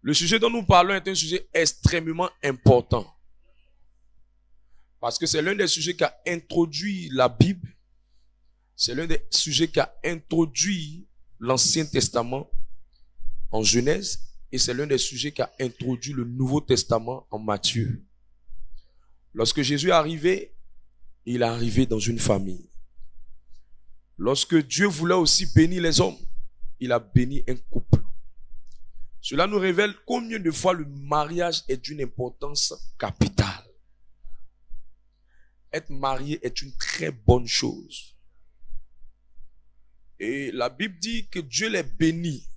Le sujet dont nous parlons est un sujet extrêmement important. Parce que c'est l'un des sujets qui a introduit la Bible. C'est l'un des sujets qui a introduit l'Ancien Testament en Genèse. Et c'est l'un des sujets qui a introduit le Nouveau Testament en Matthieu. Lorsque Jésus est arrivé, il est arrivé dans une famille. Lorsque Dieu voulait aussi bénir les hommes, il a béni un couple. Cela nous révèle combien de fois le mariage est d'une importance capitale. Être marié est une très bonne chose. Et la Bible dit que Dieu les bénit.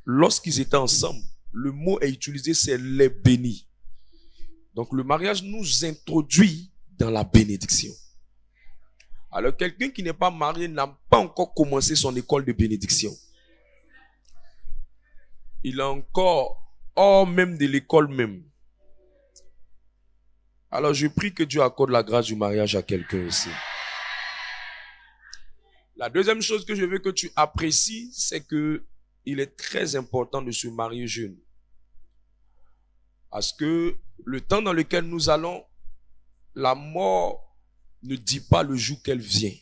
Lorsqu'ils étaient ensemble, le mot est utilisé, c'est les bénis. Donc le mariage nous introduit dans la bénédiction. Alors quelqu'un qui n'est pas marié n'a pas encore commencé son école de bénédiction. Il est encore hors même de l'école même. Alors je prie que Dieu accorde la grâce du mariage à quelqu'un ici. La deuxième chose que je veux que tu apprécies, c'est que il est très important de se marier jeune. Parce que le temps dans lequel nous allons, la mort ne dit pas le jour qu'elle vient.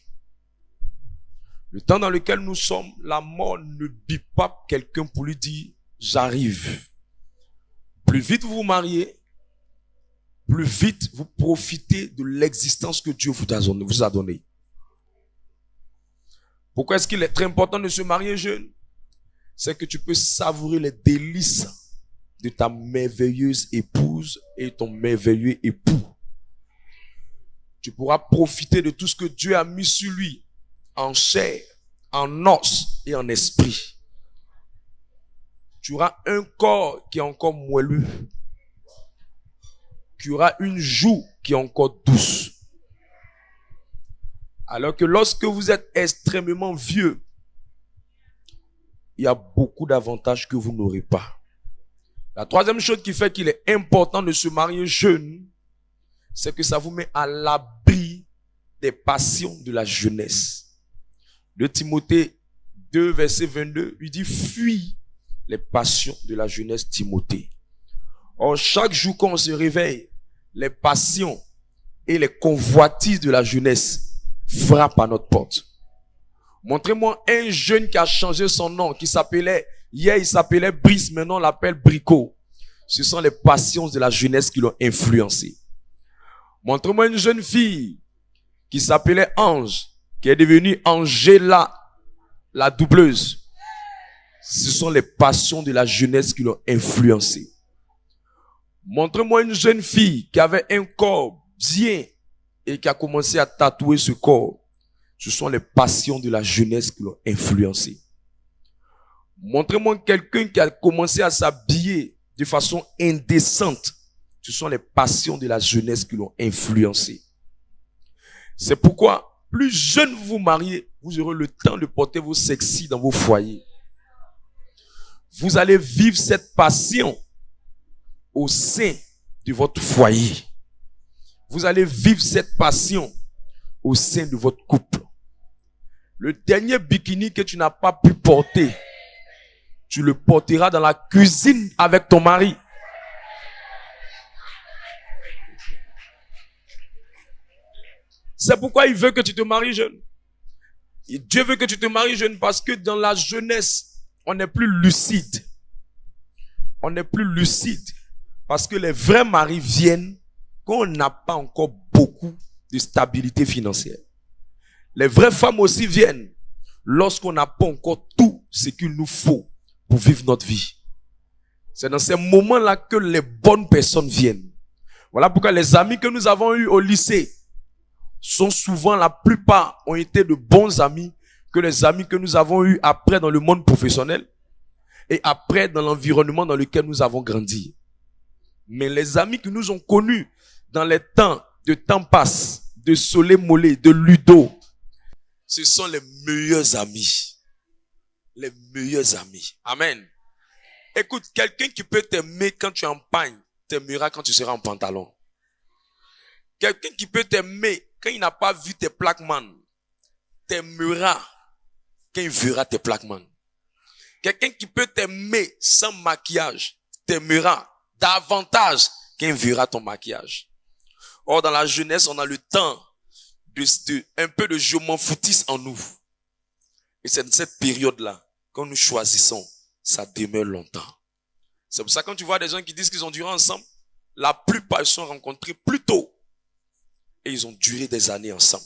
Le temps dans lequel nous sommes, la mort ne bip pas quelqu'un pour lui dire « j'arrive ». Plus vite vous vous mariez, plus vite vous profitez de l'existence que Dieu vous a donnée. Pourquoi est-ce qu'il est très important de se marier jeune? C'est que tu peux savourer les délices de ta merveilleuse épouse et ton merveilleux époux. Tu pourras profiter de tout ce que Dieu a mis sur lui, en chair, en os et en esprit. Tu auras un corps qui est encore moelleux. Tu auras une joue qui est encore douce. Alors que lorsque vous êtes extrêmement vieux, il y a beaucoup d'avantages que vous n'aurez pas. La troisième chose qui fait qu'il est important de se marier jeune, c'est que ça vous met à l'abri des passions de la jeunesse. De Timothée 2, verset 22, il dit « Fuis les passions de la jeunesse, Timothée ». Or, chaque jour qu'on se réveille, les passions et les convoitises de la jeunesse frappent à notre porte. Montrez-moi un jeune qui a changé son nom, qui s'appelait, hier il s'appelait Brice, maintenant on l'appelle Brico. Ce sont les passions de la jeunesse qui l'ont influencé. Montrez-moi une jeune fille qui s'appelait Ange, qui est devenue Angela, la doubleuse. Ce sont les passions de la jeunesse qui l'ont influencé. Montrez-moi une jeune fille qui avait un corps bien et qui a commencé à tatouer ce corps. Ce sont les passions de la jeunesse qui l'ont influencé. Montrez-moi quelqu'un qui a commencé à s'habiller de façon indécente. Ce sont les passions de la jeunesse qui l'ont influencé. C'est pourquoi, plus jeune vous vous mariez, vous aurez le temps de porter vos sexy dans vos foyers. Vous allez vivre cette passion au sein de votre foyer. Vous allez vivre cette passion au sein de votre couple. Le dernier bikini que tu n'as pas pu porter, tu le porteras dans la cuisine avec ton mari. C'est pourquoi il veut que tu te maries jeune. Et Dieu veut que tu te maries jeune parce que dans la jeunesse, on n'est plus lucide. On n'est plus lucide. Parce que les vrais maris viennent quand on n'a pas encore beaucoup de stabilité financière. Les vraies femmes aussi viennent lorsqu'on n'a pas encore tout ce qu'il nous faut pour vivre notre vie. C'est dans ces moments-là que les bonnes personnes viennent. Voilà pourquoi les amis que nous avons eus au lycée sont souvent, la plupart ont été de bons amis que les amis que nous avons eus après dans le monde professionnel et après dans l'environnement dans lequel nous avons grandi. Mais les amis que nous ont connus dans les temps de temps passe, de Solé Molé, de Ludo, ce sont les meilleurs amis. Les meilleurs amis. Amen. Écoute, quelqu'un qui peut t'aimer quand tu es en pagne, t'aimera quand tu seras en pantalon. Quelqu'un qui peut t'aimer quand il n'a pas vu tes plaquements, t'aimera quand il verra tes plaquements. Quelqu'un qui peut t'aimer sans maquillage, t'aimera davantage qu'elle verra ton maquillage. Or, dans la jeunesse, on a le temps un peu de je m'en foutisse en nous. Et c'est dans cette période-là, quand nous choisissons, ça demeure longtemps. C'est pour ça que quand tu vois des gens qui disent qu'ils ont duré ensemble, la plupart ils se sont rencontrés plus tôt. Et ils ont duré des années ensemble.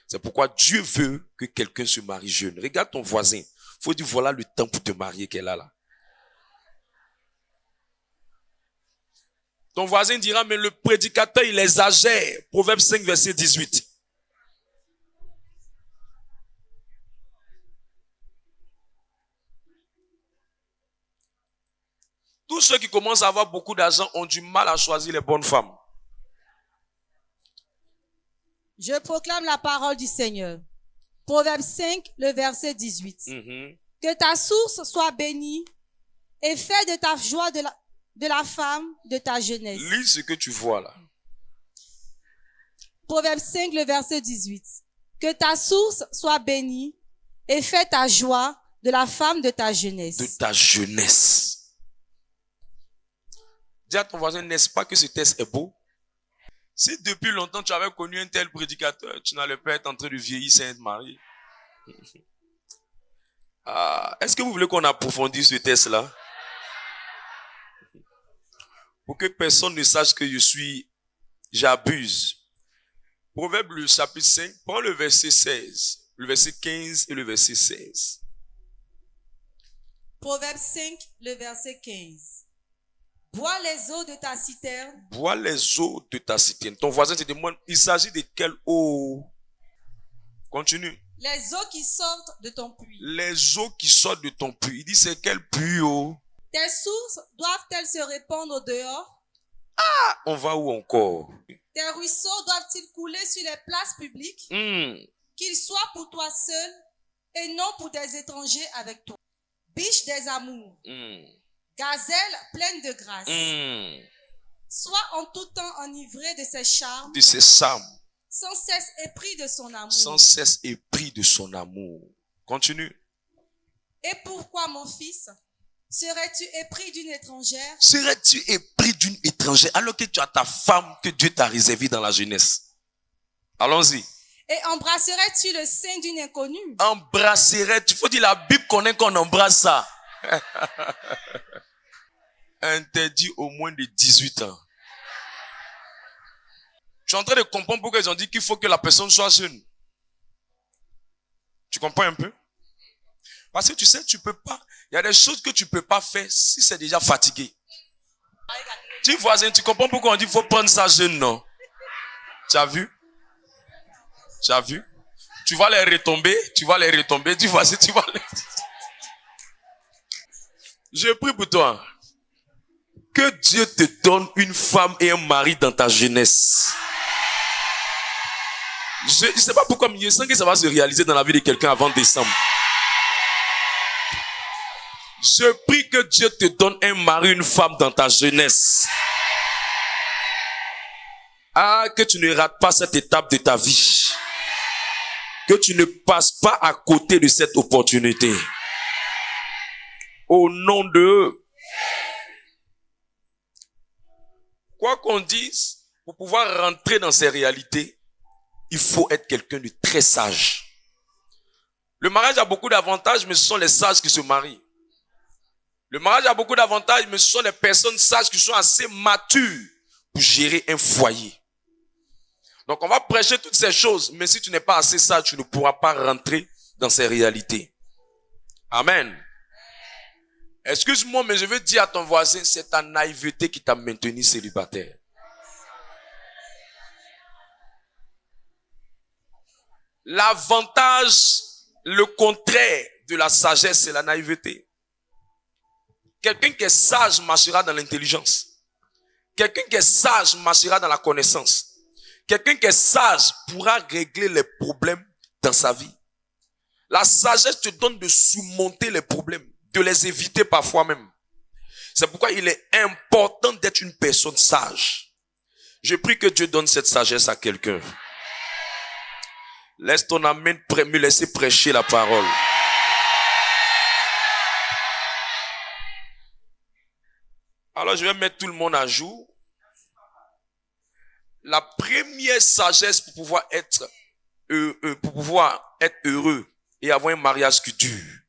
C'est pourquoi Dieu veut que quelqu'un se marie jeune. Regarde ton voisin. Faut dire voilà le temps pour te marier qu'elle a là. Ton voisin dira mais le prédicateur il exagère. Proverbe 5 verset 18. Tous ceux qui commencent à avoir beaucoup d'argent ont du mal à choisir les bonnes femmes. Je proclame la parole du Seigneur. Proverbe 5, le verset 18. Que ta source soit bénie et fais de ta joie de la femme de ta jeunesse. Lis ce que tu vois là. Proverbe 5, le verset 18. Que ta source soit bénie et fais ta joie de la femme de ta jeunesse. De ta jeunesse. Dis à ton voisin, n'est-ce pas que ce texte est beau? Si depuis longtemps tu avais connu un tel prédicateur, tu n'allais pas être en train de vieillir sans être marié. Est-ce que vous voulez qu'on approfondisse ce texte-là? Pour que personne ne sache que j'abuse. Proverbe le chapitre 5, prends le verset 16, le verset 15 et le verset 16. Proverbe 5, le verset 15. Bois les eaux de ta citerne. Bois les eaux de ta citerne. Ton voisin te demande, il s'agit de quelle eau? Continue. Les eaux qui sortent de ton puits. Les eaux qui sortent de ton puits. Il dit, c'est quel puits, oh? Tes sources doivent-elles se répandre au dehors? On va où encore? Tes ruisseaux doivent-ils couler sur les places publiques? Qu'ils soient pour toi seul et non pour des étrangers avec toi. Biche des amours. Gazelle pleine de grâce. Sois en tout temps enivré de ses charmes. De ses charmes. Sans cesse épris de son amour. Sans cesse épris de son amour. Continue. Et pourquoi, mon fils, serais-tu épris d'une étrangère? Serais-tu épris d'une étrangère alors que tu as ta femme que Dieu t'a réservée dans la jeunesse? Allons-y. Et embrasserais-tu le sein d'une inconnue? Embrasserais-tu? Il faut dire la Bible connaît qu'on embrasse ça. Interdit au moins de 18 ans. Tu es en train de comprendre pourquoi ils ont dit qu'il faut que la personne soit jeune. Tu comprends un peu? Parce que tu sais, tu peux pas. Il y a des choses que tu peux pas faire si c'est déjà fatigué. Tu voisin, tu comprends pourquoi on dit qu'il faut prendre ça jeune, non? Tu as vu? Tu as vu? Tu vas les retomber, tu vas les retomber. Tu vois, tu vas les... Je prie pour toi. Que Dieu te donne une femme et un mari dans ta jeunesse. Je ne sais pas pourquoi, mais je sens que ça va se réaliser dans la vie de quelqu'un avant décembre. Je prie que Dieu te donne un mari, une femme dans ta jeunesse. Que tu ne rates pas cette étape de ta vie. Que tu ne passes pas à côté de cette opportunité. Au nom de... Quoi qu'on dise, pour pouvoir rentrer dans ces réalités, il faut être quelqu'un de très sage. Le mariage a beaucoup d'avantages, mais ce sont les sages qui se marient. Le mariage a beaucoup d'avantages, mais ce sont les personnes sages qui sont assez matures pour gérer un foyer. Donc on va prêcher toutes ces choses, mais si tu n'es pas assez sage, tu ne pourras pas rentrer dans ces réalités. Amen. Excuse-moi, mais je veux dire à ton voisin, c'est ta naïveté qui t'a maintenu célibataire. L'avantage, le contraire de la sagesse, c'est la naïveté. Quelqu'un qui est sage marchera dans l'intelligence. Quelqu'un qui est sage marchera dans la connaissance. Quelqu'un qui est sage pourra régler les problèmes dans sa vie. La sagesse te donne de surmonter les problèmes, de les éviter parfois même. C'est pourquoi il est important d'être une personne sage. Je prie que Dieu donne cette sagesse à quelqu'un. Laisse ton amen me laisser prêcher la parole. Alors je vais mettre tout le monde à jour. La première sagesse pour pouvoir être heureux et avoir un mariage qui dure.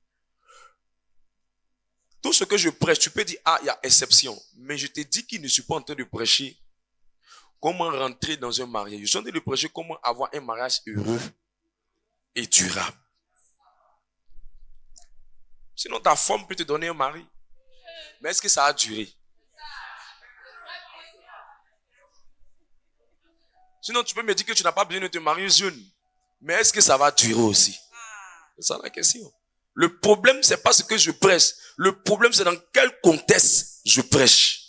Tout ce que je prêche, tu peux dire, ah, il y a exception. Mais je te dis qu'il ne suis pas en train de prêcher comment rentrer dans un mariage. Je suis en train de prêcher comment avoir un mariage heureux et durable. Sinon, ta femme peut te donner un mari. Mais est-ce que ça a duré? Sinon, tu peux me dire que tu n'as pas besoin de te marier jeune. Mais est-ce que ça va durer aussi? C'est ça la question. Le problème, c'est pas ce que je prêche. Le problème, c'est dans quel contexte je prêche.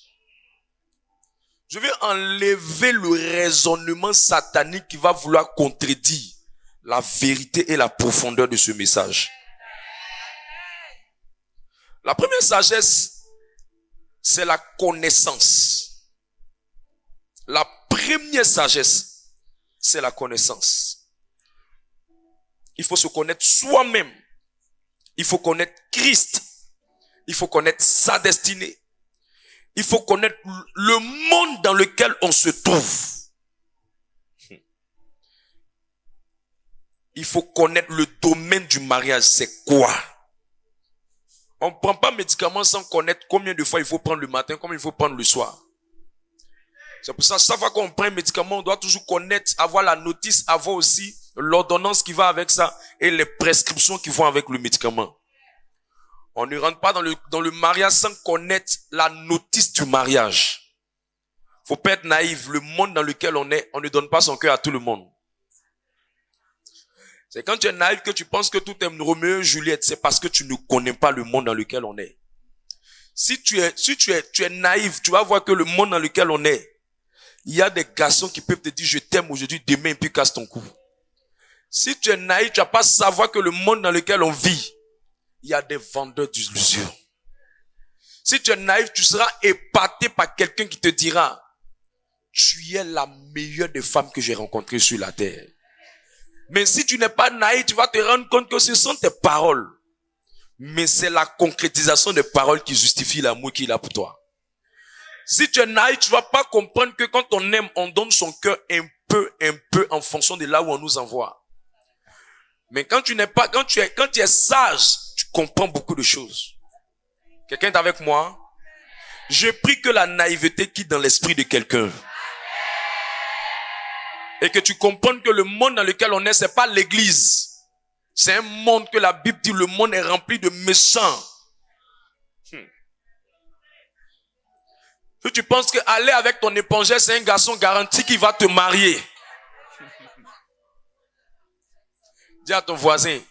Je vais enlever le raisonnement satanique qui va vouloir contredire la vérité et la profondeur de ce message. La première sagesse, c'est la connaissance. La première sagesse, c'est la connaissance. Il faut se connaître soi-même. Il faut connaître Christ. Il faut connaître sa destinée. Il faut connaître le monde dans lequel on se trouve. Il faut connaître le domaine du mariage. C'est quoi? On ne prend pas médicaments sans connaître combien de fois il faut prendre le matin, combien il faut prendre le soir. C'est pour ça, chaque fois qu'on prend un médicament, on doit toujours connaître, avoir la notice, avoir aussi l'ordonnance qui va avec ça et les prescriptions qui vont avec le médicament. On ne rentre pas dans le mariage sans connaître la notice du mariage. Faut pas être naïf. Le monde dans lequel on est, on ne donne pas son cœur à tout le monde. C'est quand tu es naïf que tu penses que tout est Roméo et Juliette. C'est parce que tu ne connais pas le monde dans lequel on est. Si tu es naïf, tu vas voir que le monde dans lequel on est, il y a des garçons qui peuvent te dire je t'aime aujourd'hui, demain, et puis casse ton cou. Si tu es naïf, tu vas pas savoir que le monde dans lequel on vit, il y a des vendeurs d'illusions. Si tu es naïf, tu seras épaté par quelqu'un qui te dira, tu es la meilleure des femmes que j'ai rencontrées sur la terre. Mais si tu n'es pas naïf, tu vas te rendre compte que ce sont tes paroles. Mais c'est la concrétisation des paroles qui justifie l'amour qu'il a pour toi. Si tu es naïf, tu vas pas comprendre que quand on aime, on donne son cœur un peu en fonction de là où on nous envoie. Mais quand tu es sage, tu comprends beaucoup de choses. Quelqu'un est avec moi? Je prie que la naïveté quitte dans l'esprit de quelqu'un. Et que tu comprennes que le monde dans lequel on est, c'est pas l'église. C'est un monde que la Bible dit, le monde est rempli de méchants. Si tu penses que aller avec ton épongère, c'est un garçon garanti qui va te marier. Dis à ton voisin,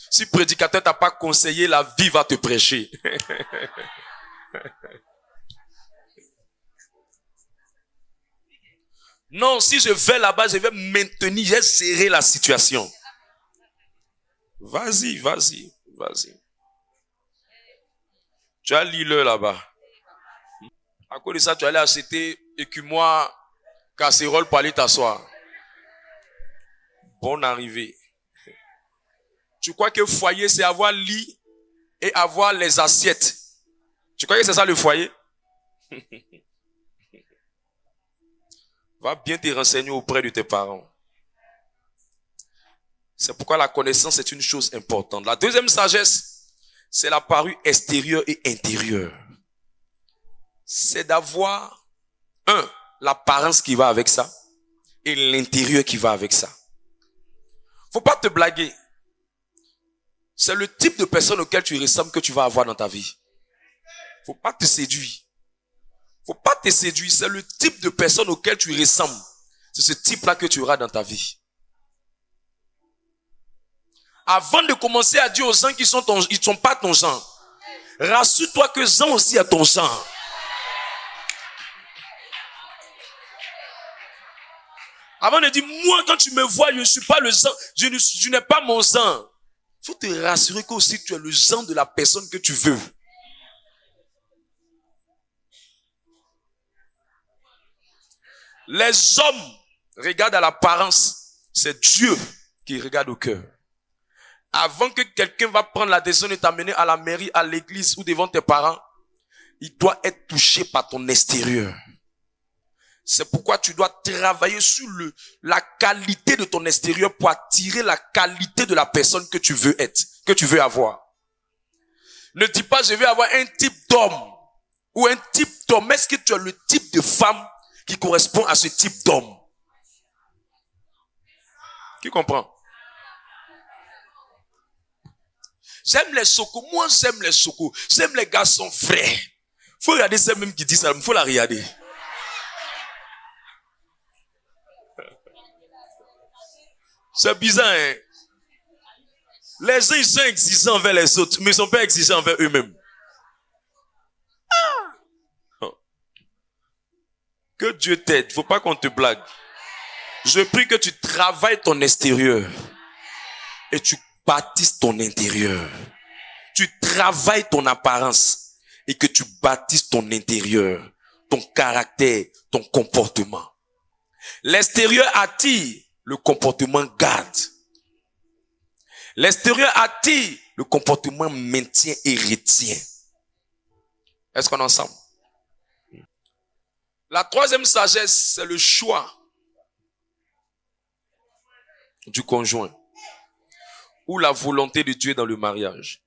si prédicateur t'a pas conseillé, la vie va te prêcher. Non, si je vais là-bas, je vais maintenir, j'ai géré la situation. Vas-y. Tu as l'île là-bas. À cause de ça, tu allais acheter écumoire, casserole pour aller t'asseoir. Bonne arrivée. Tu crois que foyer, c'est avoir lit et avoir les assiettes. Tu crois que c'est ça le foyer? Va bien te renseigner auprès de tes parents. C'est pourquoi la connaissance est une chose importante. La deuxième sagesse, c'est la parure extérieure et intérieure. C'est d'avoir, l'apparence qui va avec ça et l'intérieur qui va avec ça. Faut pas te blaguer. C'est le type de personne auquel tu ressembles que tu vas avoir dans ta vie. Faut pas te séduire. Faut pas te séduire. C'est le type de personne auquel tu ressembles. C'est ce type-là que tu auras dans ta vie. Avant de commencer à dire aux gens qu'ils sont pas ton genre, rassure-toi que Jean aussi est ton genre. Avant de dire, moi, quand tu me vois, je ne suis pas le genre, je n'ai pas mon genre. Il faut te rassurer que aussi tu es le genre de la personne que tu veux. Les hommes regardent à l'apparence, c'est Dieu qui regarde au cœur. Avant que quelqu'un va prendre la décision de t'amener à la mairie, à l'église ou devant tes parents, il doit être touché par ton extérieur. C'est pourquoi tu dois travailler sur la qualité de ton extérieur pour attirer la qualité de la personne que tu veux être, que tu veux avoir. Ne dis pas, je vais avoir un type d'homme ou un type d'homme. Est-ce que tu as le type de femme qui correspond à ce type d'homme? Qui comprend? J'aime les socos. Moi, j'aime les socos. J'aime les garçons frais. Faut regarder celle même qui dit ça. Faut la regarder. C'est bizarre, hein? Les gens, ils sont exigeants envers les autres, mais ils ne sont pas exigeants envers eux-mêmes. Que Dieu t'aide. Il ne faut pas qu'on te blague. Je prie que tu travailles ton extérieur et tu bâtisses ton intérieur. Tu travailles ton apparence et que tu bâtisses ton intérieur, ton caractère, ton comportement. L'extérieur attire, le comportement garde. L'extérieur attire, le comportement maintient et retient. Est-ce qu'on est ensemble? La troisième sagesse, c'est le choix du conjoint ou la volonté de Dieu dans le mariage.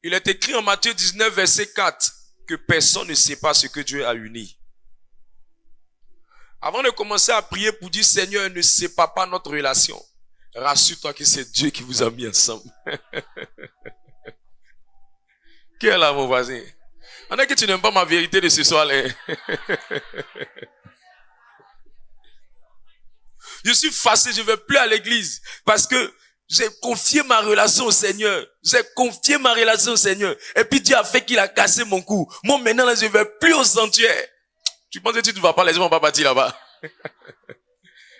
Il est écrit en Matthieu 19, verset 4, que personne ne sait pas ce que Dieu a uni. Avant de commencer à prier pour dire, Seigneur, ne sépare pas notre relation, rassure-toi que c'est Dieu qui vous a mis ensemble. Qui est là, mon voisin? On est que tu n'aimes pas ma vérité de ce soir là. Je suis fâché, je ne vais plus à l'église parce que j'ai confié ma relation au Seigneur. J'ai confié ma relation au Seigneur. Et puis Dieu a fait qu'il a cassé mon cou. Moi maintenant, là, je ne vais plus au sanctuaire. Tu penses que tu ne vas pas, les gens vont pas partir là-bas.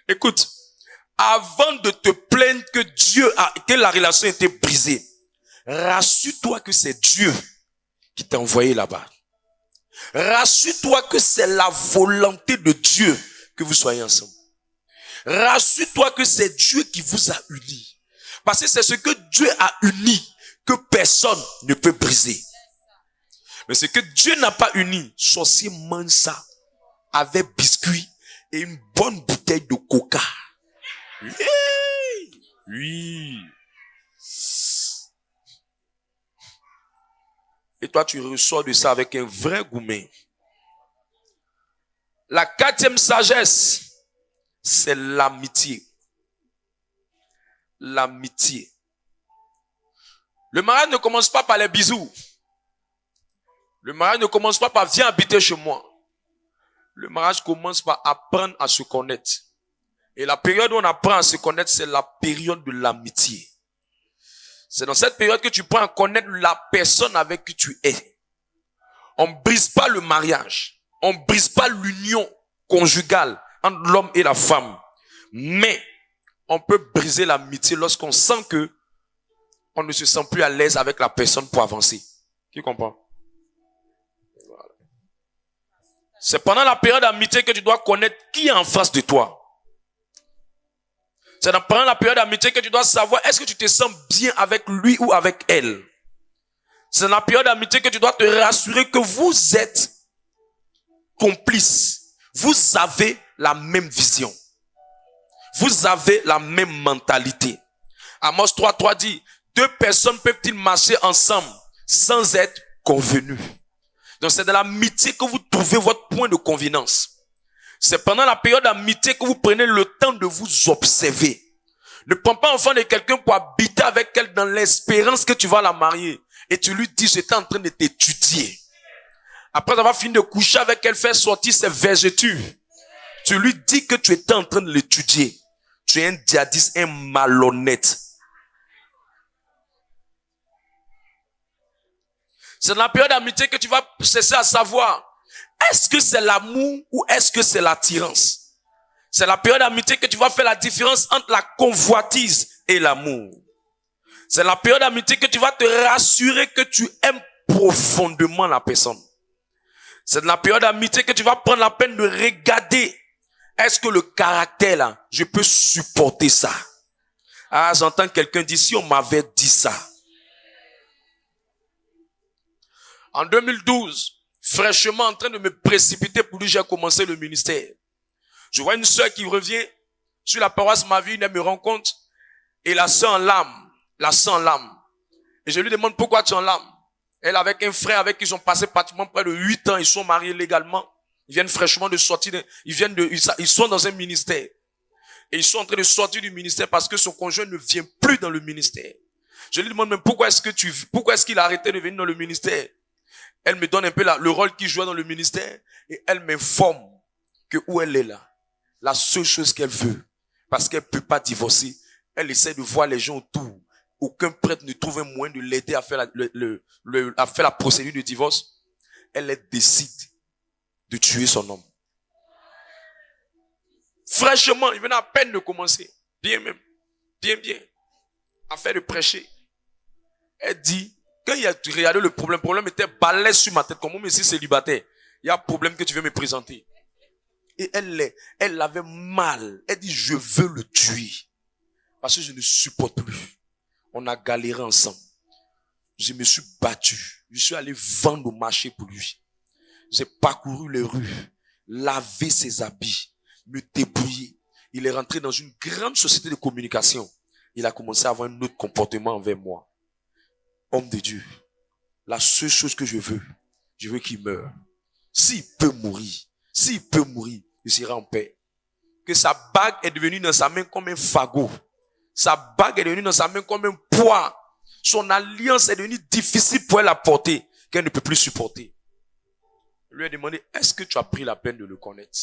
Écoute, avant de te plaindre que la relation a été brisée, rassure-toi que c'est Dieu qui t'a envoyé là-bas. Rassure-toi que c'est la volonté de Dieu que vous soyez ensemble. Rassure-toi que c'est Dieu qui vous a unis. Parce que c'est ce que Dieu a uni que personne ne peut briser. Mais ce que Dieu n'a pas uni, sorcier mange ça avec biscuit et une bonne bouteille de coca. Oui. Et toi, tu ressors de ça avec un vrai gourmet. La quatrième sagesse, c'est l'amitié. L'amitié. Le mariage ne commence pas par les bisous. Le mariage ne commence pas par viens habiter chez moi. Le mariage commence par apprendre à se connaître. Et la période où on apprend à se connaître, c'est la période de l'amitié. C'est dans cette période que tu prends à connaître la personne avec qui tu es. On ne brise pas le mariage. On ne brise pas l'union conjugale entre l'homme et la femme. Mais on peut briser l'amitié lorsqu'on sent que on ne se sent plus à l'aise avec la personne pour avancer. Qui comprend? Voilà. C'est pendant la période d'amitié que tu dois connaître qui est en face de toi. C'est pendant la période d'amitié que tu dois savoir est-ce que tu te sens bien avec lui ou avec elle. C'est dans la période d'amitié que tu dois te rassurer que vous êtes complices. Vous avez la même vision. Vous avez la même mentalité. Amos 3:3 dit, 2 personnes peuvent-ils marcher ensemble sans être convenus. Donc c'est dans l'amitié que vous trouvez votre point de convenance. C'est pendant la période d'amitié que vous prenez le temps de vous observer. Ne prends pas enfant de quelqu'un pour habiter avec elle dans l'espérance que tu vas la marier. Et tu lui dis, j'étais en train de t'étudier. Après avoir fini de coucher avec elle, faire sortir ses vergetures. Tu lui dis que tu étais en train de l'étudier. Tu es un djihadiste, un malhonnête. C'est dans la période d'amitié que tu vas cesser à savoir, est-ce que c'est l'amour ou est-ce que c'est l'attirance? C'est la période d'amitié que tu vas faire la différence entre la convoitise et l'amour. C'est la période d'amitié que tu vas te rassurer que tu aimes profondément la personne. C'est dans la période d'amitié que tu vas prendre la peine de regarder. Est-ce que le caractère là, je peux supporter ça? Ah, j'entends quelqu'un dire, si on m'avait dit ça, En 2012, fraîchement en train de me précipiter pour dire j'ai commencé le ministère. Je vois une sœur qui revient sur la paroisse Ma Vie, elle me rencontre et la sœur en larmes. Et je lui demande pourquoi tu es en larmes. Elle avec un frère avec qui ils ont passé pratiquement près de 8 ans, ils sont mariés légalement. Ils viennent fraîchement de sortir, ils sont dans un ministère. Et ils sont en train de sortir du ministère parce que son conjoint ne vient plus dans le ministère. Je lui demande même pourquoi est-ce qu'il a arrêté de venir dans le ministère? Elle me donne un peu le rôle qu'il jouait dans le ministère et elle m'informe que où elle est là, la seule chose qu'elle veut, parce qu'elle peut pas divorcer, elle essaie de voir les gens autour. Aucun prêtre ne trouve un moyen de l'aider à faire la procédure de divorce. Elle décide de tuer son homme. Fraîchement, il venait à peine de commencer. Bien même. Bien. Afin de prêcher. Elle dit, quand il a regardé le problème était balèze sur ma tête. Comme moi, ici célibataire. Il y a un problème que tu veux me présenter. Et elle avait mal. Elle dit, je veux le tuer. Parce que je ne supporte plus. On a galéré ensemble. Je me suis battu. Je suis allé vendre au marché pour lui. J'ai parcouru les rues, lavé ses habits, me débrouiller. Il est rentré dans une grande société de communication. Il a commencé à avoir un autre comportement envers moi. Homme de Dieu, la seule chose que je veux qu'il meure. S'il peut mourir, il sera en paix. Que sa bague est devenue dans sa main comme un fagot. Sa bague est devenue dans sa main comme un poids. Son alliance est devenue difficile pour elle à porter, qu'elle ne peut plus supporter. Je lui ai demandé, est-ce que tu as pris la peine de le connaître?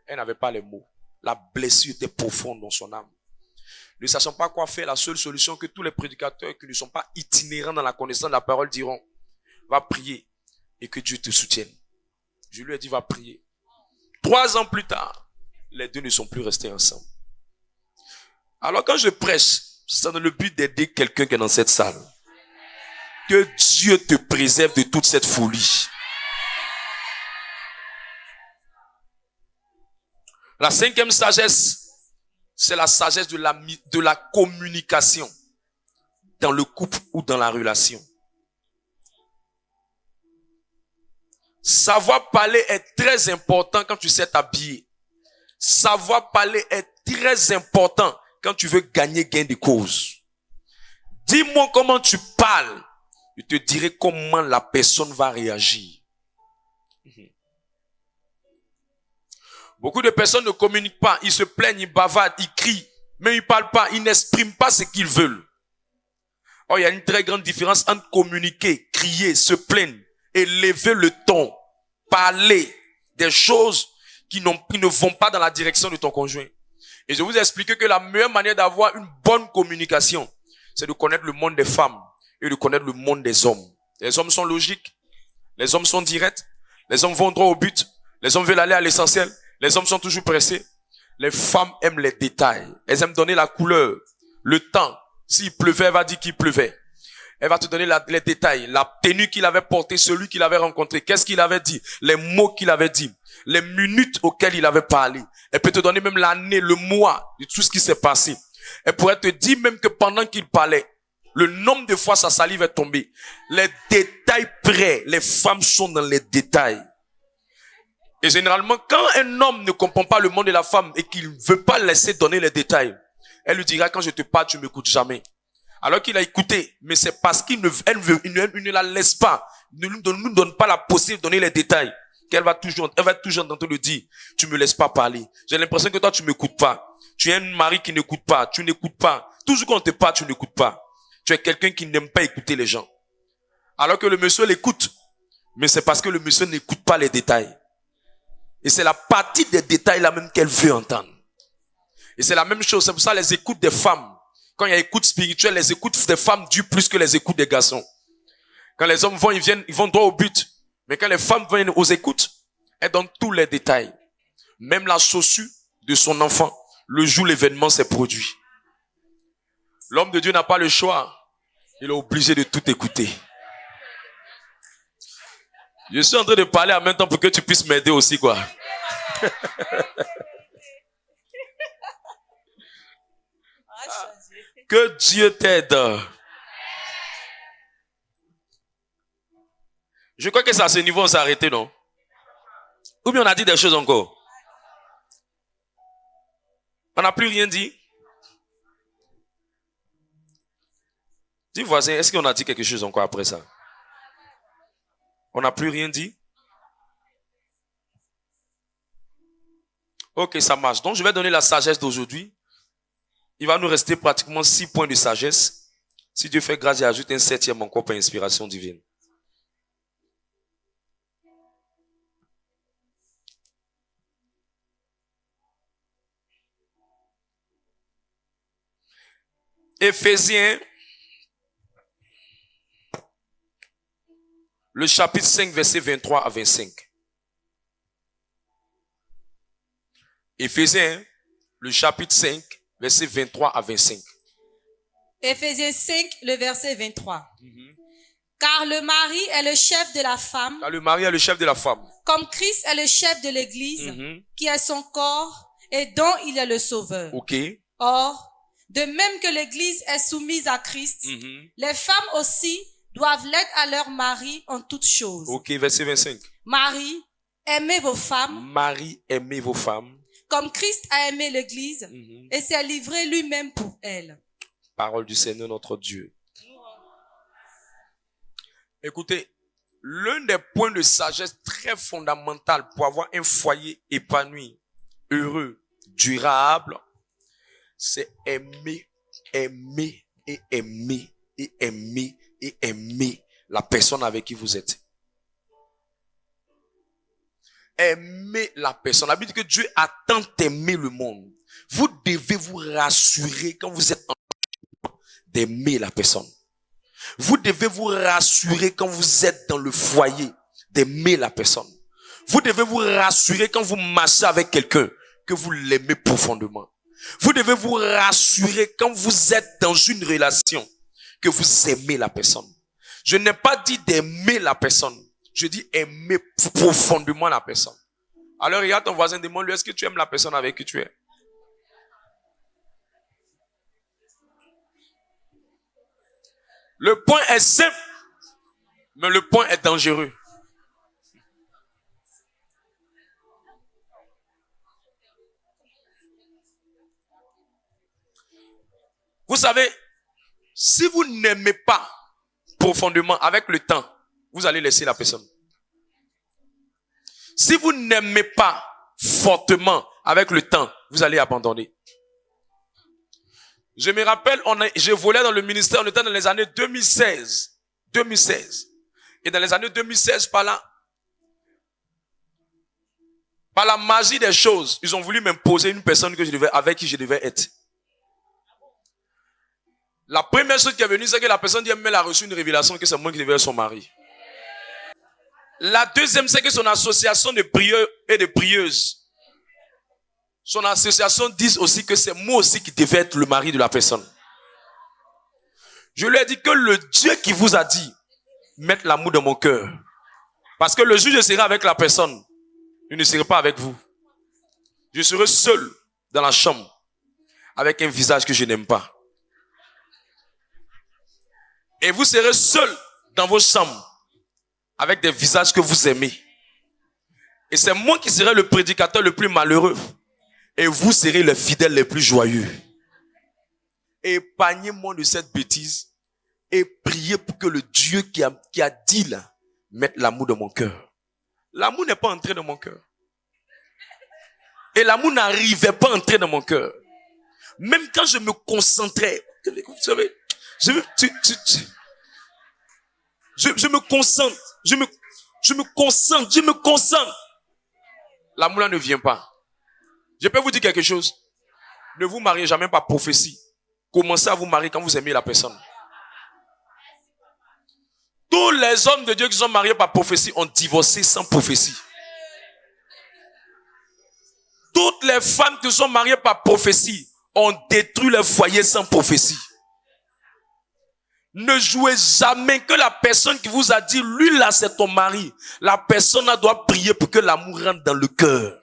Elle n'avait pas les mots. La blessure était profonde dans son âme. Ne sachant pas quoi faire, la seule solution que tous les prédicateurs qui ne sont pas itinérants dans la connaissance de la parole diront, va prier et que Dieu te soutienne. Je lui ai dit, va prier. 3 ans plus tard, les deux ne sont plus restés ensemble. Alors quand je prêche, c'est dans le but d'aider quelqu'un qui est dans cette salle. Que Dieu te préserve de toute cette folie. La 5e sagesse, c'est la sagesse de la communication dans le couple ou dans la relation. Savoir parler est très important quand tu sais t'habiller. Savoir parler est très important quand tu veux gagner gain de cause. Dis-moi comment tu parles. Je te dirai comment la personne va réagir. Beaucoup de personnes ne communiquent pas. Ils se plaignent, ils bavardent, ils crient. Mais ils ne parlent pas, ils n'expriment pas ce qu'ils veulent. Or, il y a une très grande différence entre communiquer, crier, se plaindre, élever le ton, parler des choses qui ne vont pas dans la direction de ton conjoint. Et je vous ai expliqué que la meilleure manière d'avoir une bonne communication, c'est de connaître le monde des femmes et de connaître le monde des hommes. Les hommes sont logiques, les hommes sont directs, les hommes vont droit au but, les hommes veulent aller à l'essentiel, les hommes sont toujours pressés. Les femmes aiment les détails. Elles aiment donner la couleur, le temps. S'il pleuvait, elle va dire qu'il pleuvait. Elle va te donner les détails, la tenue qu'il avait portée, celui qu'il avait rencontré, qu'est-ce qu'il avait dit, les mots qu'il avait dit, les minutes auxquelles il avait parlé. Elle peut te donner même l'année, le mois de tout ce qui s'est passé. Elle pourrait te dire même que pendant qu'il parlait, le nombre de fois sa salive est tombée. Les détails près, les femmes sont dans les détails. Et généralement, quand un homme ne comprend pas le monde de la femme et qu'il ne veut pas laisser donner les détails, elle lui dira, quand je te parle, tu ne m'écoutes jamais. Alors qu'il a écouté, mais c'est parce qu'il ne la laisse pas, ne nous donne pas la possibilité de donner les détails, elle va toujours tenter de dire, tu me laisses pas parler. J'ai l'impression que toi, tu m'écoutes pas. Tu es un mari qui n'écoute pas, tu n'écoutes pas. Toujours quand on te parle, tu n'écoutes pas. Tu es quelqu'un qui n'aime pas écouter les gens. Alors que le monsieur l'écoute, mais c'est parce que le monsieur n'écoute pas les détails. Et c'est la partie des détails là même qu'elle veut entendre. Et c'est la même chose, c'est pour ça les écoutes des femmes. Quand il y a écoute spirituelle, les écoutes des femmes durent plus que les écoutes des garçons. Quand les hommes vont, ils vont droit au but. Mais quand les femmes viennent aux écoutes, elles donnent tous les détails. Même la chaussure de son enfant, le jour où l'événement s'est produit. L'homme de Dieu n'a pas le choix. Il est obligé de tout écouter. Je suis en train de parler en même temps pour que tu puisses m'aider aussi, quoi. Que Dieu t'aide. Je crois que c'est à ce niveau on s'est arrêté, non? Ou bien on a dit des choses encore? On n'a plus rien dit? Dis voisin, est-ce qu'on a dit quelque chose encore après ça? On n'a plus rien dit? Ok, ça marche. Donc je vais donner la sagesse d'aujourd'hui. Il va nous rester pratiquement 6 points de sagesse. Si Dieu fait grâce, j'ajoute un 7e encore par inspiration divine. Éphésiens, le chapitre 5, verset 23 à 25. Éphésiens, le chapitre 5, verset 23 à 25. Éphésiens 5, le verset 23. Car le mari est le chef de la femme. Car le mari est le chef de la femme. Comme Christ est le chef de l'église, qui est son corps et dont il est le sauveur. Ok. Or, de même que l'église est soumise à Christ, les femmes aussi doivent l'être à leur mari en toutes choses. Ok, verset 25. Marie, aimez vos femmes. Marie, aimez vos femmes. Comme Christ a aimé l'église et s'est livré lui-même pour elle. Parole du Seigneur notre Dieu. Écoutez, l'un des points de sagesse très fondamental pour avoir un foyer épanoui, heureux, durable, c'est aimer, aimer et aimer et aimer et aimer la personne avec qui vous êtes. Aimer la personne. La Bible dit que Dieu a tant aimé le monde. Vous devez vous rassurer quand vous êtes en d'aimer la personne. Vous devez vous rassurer quand vous êtes dans le foyer d'aimer la personne. Vous devez vous rassurer quand vous marchez avec quelqu'un que vous l'aimez profondément. Vous devez vous rassurer quand vous êtes dans une relation que vous aimez la personne. Je n'ai pas dit d'aimer la personne. Je dis aimer profondément la personne. Alors regarde ton voisin, demande-lui, est-ce que tu aimes la personne avec qui tu es? Le point est simple, mais le point est dangereux. Vous savez, si vous n'aimez pas profondément avec le temps, vous allez laisser la personne. Si vous n'aimez pas fortement avec le temps, vous allez abandonner. Je me rappelle, je volais dans le ministère, on était dans les années 2016. Et dans les années 2016, par la magie des choses, ils ont voulu m'imposer une personne avec qui je devais être. La première chose qui est venue, c'est que la personne dit qu'elle a reçu une révélation que c'est moi qui devais être son mari. La deuxième, c'est que son association de prieurs et de prieuses, son association dit aussi que c'est moi aussi qui devais être le mari de la personne. Je lui ai dit que le Dieu qui vous a dit, mette l'amour dans mon cœur. Parce que le jour où je serai avec la personne, je ne serai pas avec vous. Je serai seul dans la chambre, avec un visage que je n'aime pas. Et vous serez seul dans vos chambres, avec des visages que vous aimez. Et c'est moi qui serai le prédicateur le plus malheureux. Et vous serez les fidèles les plus joyeux. Épargnez-moi de cette bêtise. Et priez pour que le Dieu qui a dit là, mette l'amour dans mon cœur. L'amour n'est pas entré dans mon cœur. Et l'amour n'arrivait pas à entrer dans mon cœur. Même quand je me concentrais. Vous savez, je me concentre. Je me concentre. L'amour là ne vient pas. Je peux vous dire quelque chose. Ne vous mariez jamais par prophétie. Commencez à vous marier quand vous aimez la personne. Tous les hommes de Dieu qui sont mariés par prophétie ont divorcé sans prophétie. Toutes les femmes qui sont mariées par prophétie ont détruit leur foyer sans prophétie. Ne jouez jamais que la personne qui vous a dit, lui là c'est ton mari. La personne là doit prier pour que l'amour rentre dans le cœur.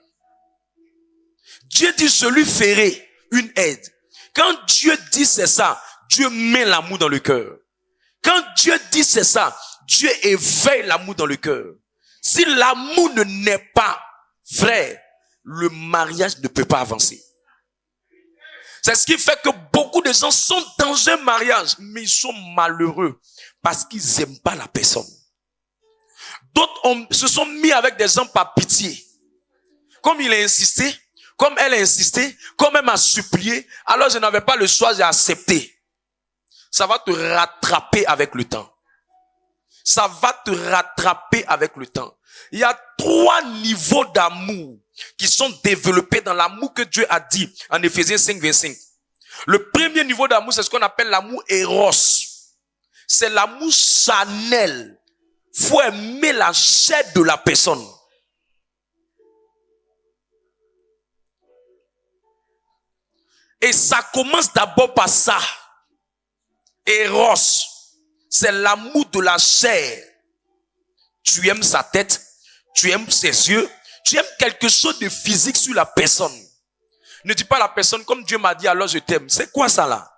Dieu dit, je lui ferai une aide. Quand Dieu dit c'est ça, Dieu met l'amour dans le cœur. Quand Dieu dit c'est ça, Dieu éveille l'amour dans le cœur. Si l'amour ne naît pas, frère, le mariage ne peut pas avancer. C'est ce qui fait que beaucoup de gens sont dans un mariage, mais ils sont malheureux parce qu'ils n'aiment pas la personne. D'autres se sont mis avec des gens par pitié. Comme il a insisté, comme elle a insisté, comme elle m'a supplié, alors je n'avais pas le choix, j'ai accepté. Ça va te rattraper avec le temps. Ça va te rattraper avec le temps. Il y a 3 niveaux d'amour qui sont développés dans l'amour que Dieu a dit en Éphésiens 5, 25. Le premier niveau d'amour, c'est ce qu'on appelle l'amour éros. C'est l'amour charnel. Faut aimer la chair de la personne. Et ça commence d'abord par ça. Éros, c'est l'amour de la chair. Tu aimes sa tête, tu aimes ses yeux, tu aimes quelque chose de physique sur la personne. Ne dis pas à la personne, comme Dieu m'a dit, alors je t'aime. C'est quoi ça là?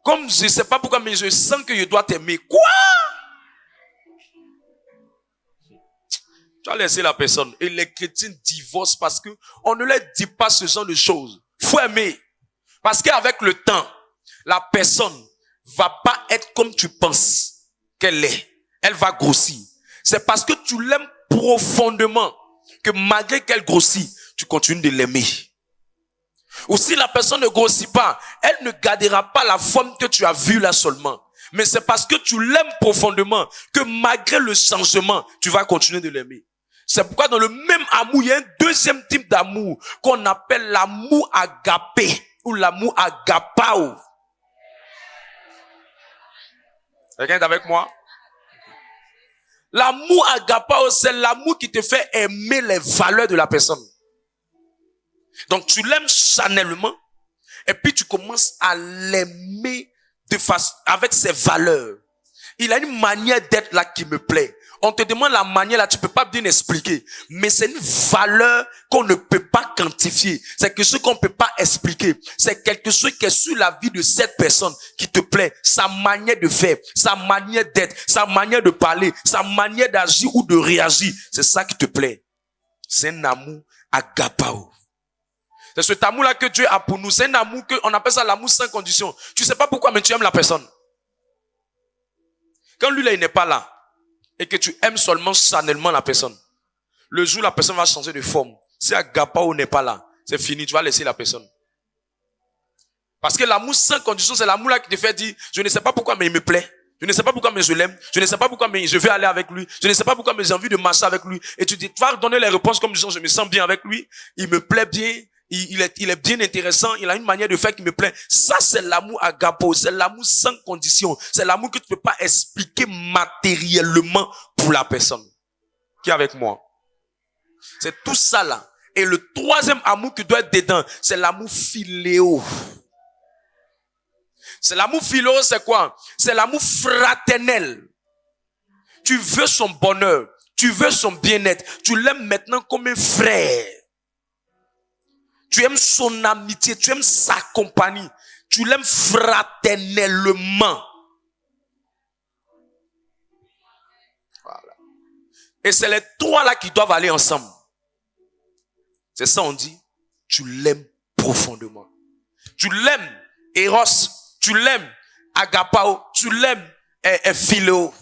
Comme je ne sais pas pourquoi, mais je sens que je dois t'aimer. Quoi? Tu as laissé la personne. Et les chrétiens divorcent parce que on ne leur dit pas ce genre de choses. Faut aimer. Parce qu'avec le temps, la personne va pas être comme tu penses qu'elle est. Elle va grossir. C'est parce que tu l'aimes profondément que malgré qu'elle grossit, tu continues de l'aimer. Ou si la personne ne grossit pas, elle ne gardera pas la forme que tu as vue là seulement. Mais c'est parce que tu l'aimes profondément que malgré le changement, tu vas continuer de l'aimer. C'est pourquoi dans le même amour, il y a un deuxième type d'amour qu'on appelle l'amour agapé ou l'amour agapao. Quelqu'un est avec moi? L'amour agapao, c'est l'amour qui te fait aimer les valeurs de la personne. Donc tu l'aimes charnellement et puis tu commences à l'aimer avec ses valeurs. Il a une manière d'être là qui me plaît. On te demande la manière là, tu peux pas bien expliquer. Mais c'est une valeur qu'on ne peut pas quantifier. C'est quelque chose qu'on ne peut pas expliquer. C'est quelque chose qui est sur la vie de cette personne qui te plaît. Sa manière de faire, sa manière d'être, sa manière de parler, sa manière d'agir ou de réagir. C'est ça qui te plaît. C'est un amour agapao. C'est cet amour-là que Dieu a pour nous. C'est un amour on appelle ça l'amour sans condition. Tu sais pas pourquoi, mais tu aimes la personne. Quand lui là, il n'est pas là, et que tu aimes seulement charnellement la personne, le jour la personne va changer de forme. Si agapao n'est pas là, c'est fini, tu vas laisser la personne. Parce que l'amour sans condition, c'est l'amour là qui te fait dire, je ne sais pas pourquoi, mais il me plaît. Je ne sais pas pourquoi, mais je l'aime. Je ne sais pas pourquoi, mais je vais aller avec lui. Je ne sais pas pourquoi, mais j'ai envie de marcher avec lui. Et tu vas donner les réponses comme disant, je me sens bien avec lui. Il me plaît bien. Il est bien intéressant. Il a une manière de faire qui me plaît. Ça, c'est l'amour agapao. C'est l'amour sans condition. C'est l'amour que tu peux pas expliquer matériellement pour la personne. Qui est avec moi? C'est tout ça là. Et le troisième amour qui doit être dedans, c'est l'amour philéo. C'est l'amour philéo, c'est quoi? C'est l'amour fraternel. Tu veux son bonheur. Tu veux son bien-être. Tu l'aimes maintenant comme un frère. Tu aimes son amitié. Tu aimes sa compagnie. Tu l'aimes fraternellement. Voilà. Et c'est les trois là qui doivent aller ensemble. C'est ça on dit. Tu l'aimes profondément. Tu l'aimes Eros. Tu l'aimes agapao. Tu l'aimes philéo.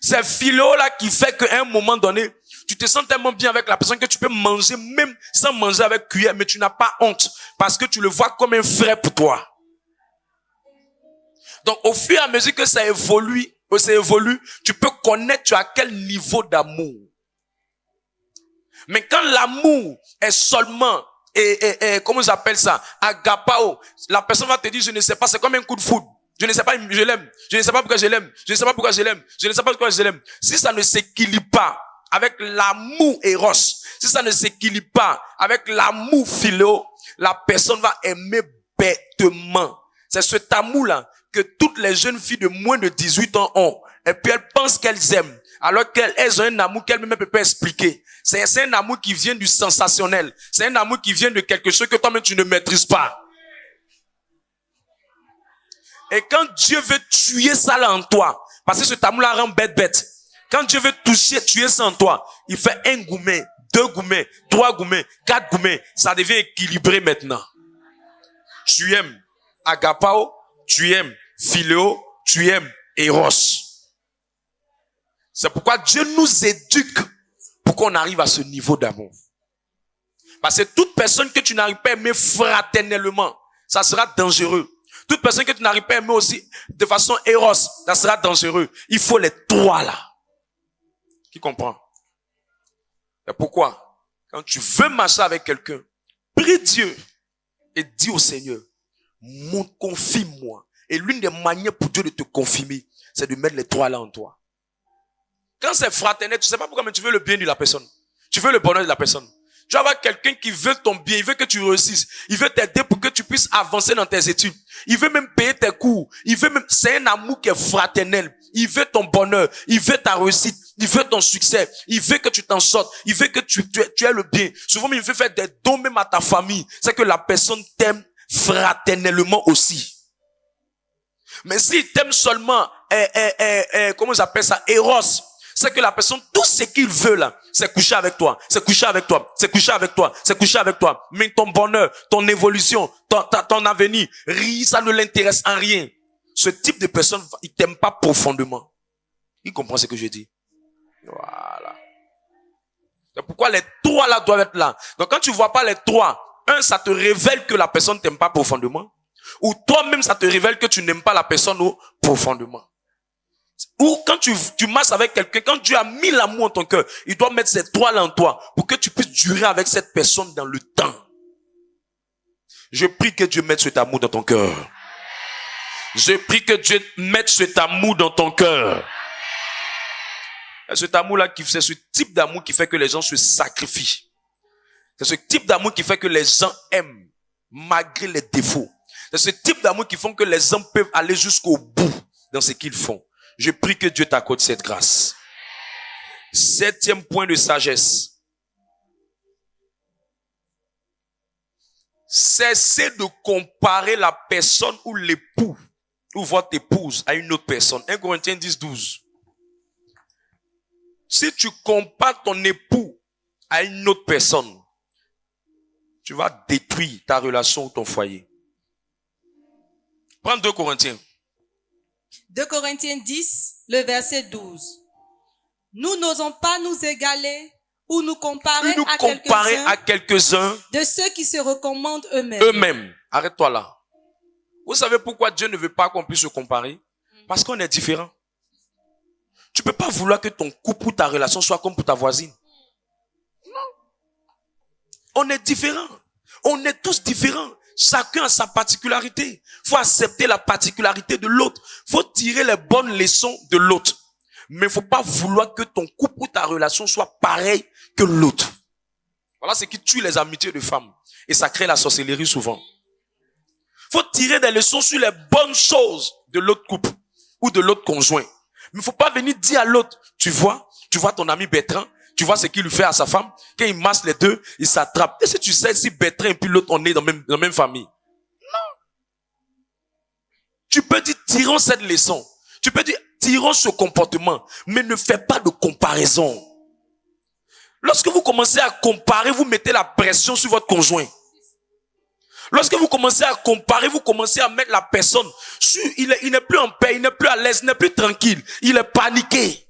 C'est philéo là qui fait qu'à un moment donné, tu te sens tellement bien avec la personne que tu peux manger même sans manger avec cuillère, mais tu n'as pas honte parce que tu le vois comme un frère pour toi. Donc au fur et à mesure que ça évolue, tu peux connaître tu as quel niveau d'amour. Mais quand l'amour est seulement comment j'appelle ça, agapao, la personne va te dire je ne sais pas, c'est comme un coup de foudre. Je ne sais pas, je l'aime. Je ne sais pas pourquoi je l'aime. Je ne sais pas pourquoi je l'aime. Je ne sais pas pourquoi je l'aime. Si ça ne s'équilibre pas avec l'amour éros, si ça ne s'équilibre pas avec l'amour philéo, la personne va aimer bêtement. C'est cet amour-là que toutes les jeunes filles de moins de 18 ans ont. Et puis elles pensent qu'elles aiment. Alors qu'elles ont un amour qu'elles ne peuvent pas expliquer. C'est un amour qui vient du sensationnel. C'est un amour qui vient de quelque chose que toi-même tu ne maîtrises pas. Et quand Dieu veut tuer ça là en toi, Parce que cet amour-là rend bête. Quand Dieu veut tuer ça en toi, il fait 1 goumet, 2 goumets, 3 goumets, 4 goumets. Ça devient équilibré maintenant. Tu aimes agapao, tu aimes philéo, tu aimes eros. C'est pourquoi Dieu nous éduque pour qu'on arrive à ce niveau d'amour. Parce que toute personne que tu n'arrives pas à aimer fraternellement, ça sera dangereux. Toute personne que tu n'arrives pas à aimer aussi de façon eros, ça sera dangereux. Il faut les 3 là. Qui comprend? Et pourquoi? Quand tu veux marcher avec quelqu'un, prie Dieu et dis au Seigneur, confirme-moi. Et l'une des manières pour Dieu de te confirmer, c'est de mettre les 3 là en toi. Quand c'est fraternel, tu sais pas pourquoi, mais tu veux le bien de la personne. Tu veux le bonheur de la personne. Tu vas avoir quelqu'un qui veut ton bien, il veut que tu réussisses. Il veut t'aider pour que tu puisses avancer dans tes études. Il veut même payer tes cours. C'est un amour qui est fraternel. Il veut ton bonheur. Il veut ta réussite. Il veut ton succès. Il veut que tu t'en sortes. Il veut que tu aies le bien. Souvent, il veut faire des dons même à ta famille. C'est que la personne t'aime fraternellement aussi. Mais s'il t'aime seulement, comment j'appelle ça, eros, c'est que la personne, tout ce qu'il veut là, c'est coucher avec toi, c'est coucher avec toi, c'est coucher avec toi, c'est coucher avec toi. Mais ton bonheur, ton évolution, ton avenir, ça ne l'intéresse en rien. Ce type de personne, il t'aime pas profondément. Il comprend ce que je dis. Voilà. C'est pourquoi les 3 là doivent être là. Donc quand tu vois pas les 3, ça te révèle que la personne t'aime pas profondément. Ou toi-même, ça te révèle que tu n'aimes pas la personne profondément. Ou quand tu marches avec quelqu'un, quand Dieu a mis l'amour en ton cœur, il doit mettre ces 3 là en toi pour que tu puisses durer avec cette personne dans le temps. Je prie que Dieu mette cet amour dans ton cœur. Je prie que Dieu mette cet amour dans ton cœur. Cet amour-là, c'est ce type d'amour qui fait que les gens se sacrifient. C'est ce type d'amour qui fait que les gens aiment, malgré les défauts. C'est ce type d'amour qui font que les gens peuvent aller jusqu'au bout dans ce qu'ils font. Je prie que Dieu t'accorde cette grâce. 7e point de sagesse. Cessez de comparer la personne ou l'époux ou votre épouse à une autre personne. 1 Corinthiens 10, 12. Si tu compares ton époux à une autre personne, tu vas détruire ta relation ou ton foyer. Prends 2 Corinthiens. 2 Corinthiens 10, le verset 12. Nous n'osons pas nous égaler ou nous comparer à quelques-uns de ceux qui se recommandent eux-mêmes. Arrête-toi là. Vous savez pourquoi Dieu ne veut pas qu'on puisse se comparer? Parce qu'on est différents. Tu peux pas vouloir que ton couple ou ta relation soit comme pour ta voisine. Non. On est différents. On est tous différents. Chacun a sa particularité. Faut accepter la particularité de l'autre. Faut tirer les bonnes leçons de l'autre. Mais faut pas vouloir que ton couple ou ta relation soit pareil que l'autre. Voilà ce qui tue les amitiés de femmes. Et ça crée la sorcellerie souvent. Faut tirer des leçons sur les bonnes choses de l'autre couple ou de l'autre conjoint. Mais faut pas venir dire à l'autre, tu vois ton ami Bertrand, tu vois ce qu'il lui fait à sa femme, quand il masse les deux, il s'attrape. Et si tu sais si Bertrand et puis l'autre, on est dans la même famille? Non. Tu peux dire, tirons cette leçon. Tu peux dire, tirons ce comportement, mais ne fais pas de comparaison. Lorsque vous commencez à comparer, vous mettez la pression sur votre conjoint. Lorsque vous commencez à comparer, vous commencez à mettre la personne sur, il n'est plus en paix, il n'est plus à l'aise, il n'est plus tranquille, il est paniqué.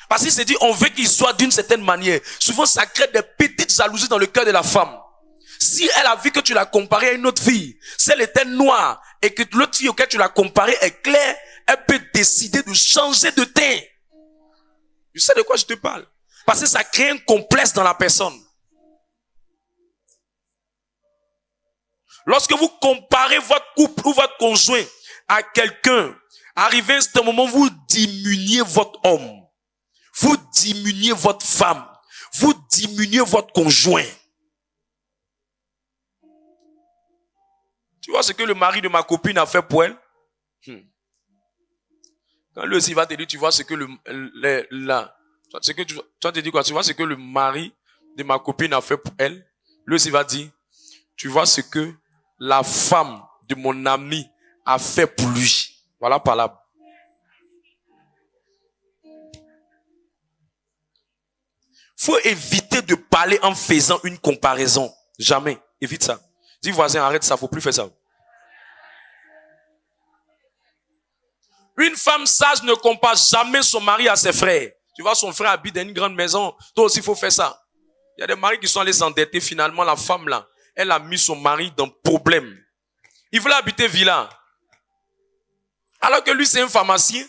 Parce qu'il s'est dit, on veut qu'il soit d'une certaine manière. Souvent, ça crée des petites jalousies dans le cœur de la femme. Si elle a vu que tu l'as comparé à une autre fille, si elle était noire et que l'autre fille auquel tu l'as comparé est claire, elle peut décider de changer de teint. Tu sais de quoi je te parle? Parce que ça crée un complexe dans la personne. Lorsque vous comparez votre couple ou votre conjoint à quelqu'un, arrivé à ce moment, vous diminuez votre homme. Vous diminuez votre femme. Vous diminuez votre conjoint. Tu vois ce que le mari de ma copine a fait pour elle? Quand lui aussi va te dire, tu vois ce que tu vas te dire quoi? Tu vois ce que le mari de ma copine a fait pour elle? Lui aussi va dire, tu vois ce que la femme de mon ami a fait pour lui. Voilà, parlable. Faut éviter de parler en faisant une comparaison. Jamais. Évite ça. Dis voisin, arrête ça, faut plus faire ça. Une femme sage ne compare jamais son mari à ses frères. Tu vois, son frère habite dans une grande maison. Toi aussi, il faut faire ça. Il y a des maris qui sont allés s'endetter. Finalement, la femme là, elle a mis son mari dans problème. Il voulait habiter villa. Alors que lui, c'est un pharmacien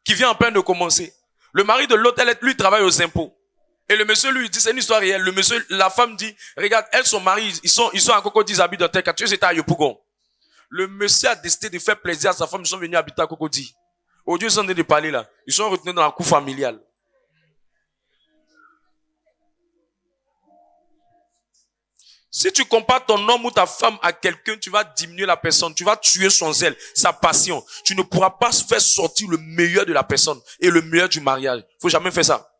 qui vient en peine de commencer. Le mari de l'autre, lui, travaille aux impôts. Et le monsieur lui dit, c'est une histoire réelle. Le monsieur, la femme dit, regarde, elle, son mari, ils sont à Cocody, ils habitent dans tel quartier, c'était à Yopougon. Le monsieur a décidé de faire plaisir à sa femme, ils sont venus habiter à Cocody. Au Dieu, ils sont en train de parler là. Ils sont retenus dans la cour familiale. Si tu compares ton homme ou ta femme à quelqu'un, tu vas diminuer la personne, tu vas tuer son zèle, sa passion. Tu ne pourras pas faire sortir le meilleur de la personne et le meilleur du mariage. Faut jamais faire ça.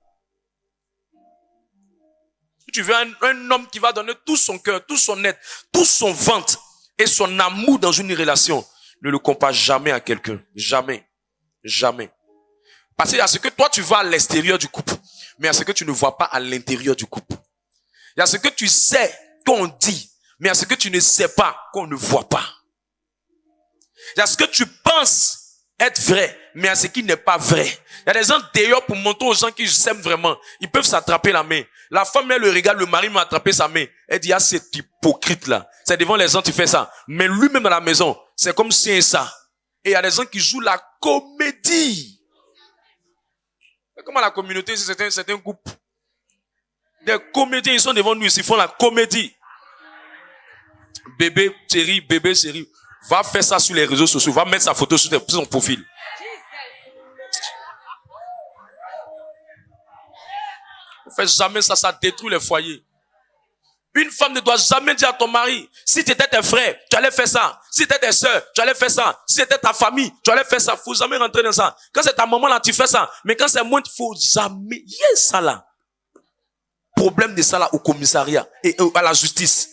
Si tu veux un homme qui va donner tout son cœur, tout son être, tout son ventre et son amour dans une relation, ne le compare jamais à quelqu'un. Jamais. Jamais. Parce qu'il y a ce que toi tu vois à l'extérieur du couple, mais il y a ce que tu ne vois pas à l'intérieur du couple. Il y a ce que tu sais qu'on dit, mais il y a ce que tu ne sais pas qu'on ne voit pas. Il y a ce que tu penses être vrai, mais il y a ce qui n'est pas vrai. Il y a des gens d'ailleurs pour montrer aux gens qu'ils s'aiment vraiment. Ils peuvent s'attraper la main. La femme, elle le regarde, le mari m'a attrapé sa main. Elle dit, ah, cet hypocrite-là. C'est devant les gens tu fais ça. Mais lui-même dans la maison, c'est comme si c'est ça. Et il y a des gens qui jouent la comédie. Comment la communauté, c'est un groupe. Des comédiens, ils sont devant nous, ils font la comédie. Bébé, chérie. Va faire ça sur les réseaux sociaux. Va mettre sa photo sur son profil. Ne fais jamais ça, ça détruit les foyers. Une femme ne doit jamais dire à ton mari, si tu étais tes frères, tu allais faire ça. Si tu étais tes soeurs, tu allais faire ça. Si c'était ta famille, tu allais faire ça. Faut jamais rentrer dans ça. Quand c'est ta maman là, tu fais ça. Mais quand c'est moi, il faut jamais. Il y a ça là. Problème de ça là au commissariat et à la justice.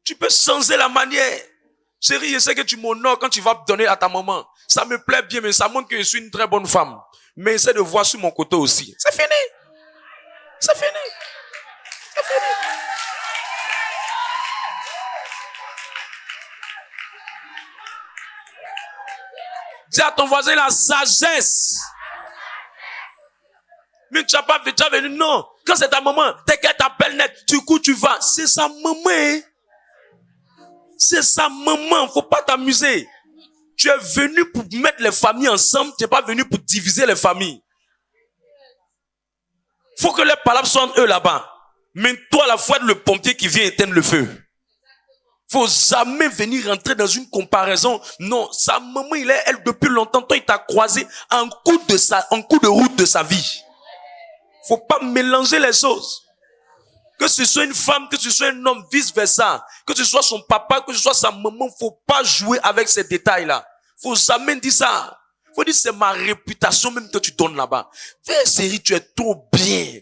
Tu peux changer la manière. Chérie, je sais que tu m'honores quand tu vas donner à ta maman. Ça me plaît bien, mais ça montre que je suis une très bonne femme. Mais essaie de voir sur mon côté aussi. C'est fini. C'est fini. C'est fini. Dis à ton voisin la sagesse. Mais tu n'as pas venu, non. Quand c'est ta maman, dès qu'elle t'appelle net, du coup tu vas. C'est sa maman, hein? C'est sa maman, faut pas t'amuser. Tu es venu pour mettre les familles ensemble, tu n'es pas venu pour diviser les familles. Faut que les palabres soient eux là-bas. Mais toi, la foi de le pompier qui vient éteindre le feu. Faut jamais venir rentrer dans une comparaison. Non, sa maman, elle depuis longtemps, toi, il t'a croisé en coup de route de sa vie. Faut pas mélanger les choses. Que ce soit une femme, que ce soit un homme, vice versa. Que ce soit son papa, que ce soit sa maman, faut pas jouer avec ces détails-là. Faut jamais dire ça. Faut dire c'est ma réputation même que tu donnes là-bas. Fais série, tu es trop bien.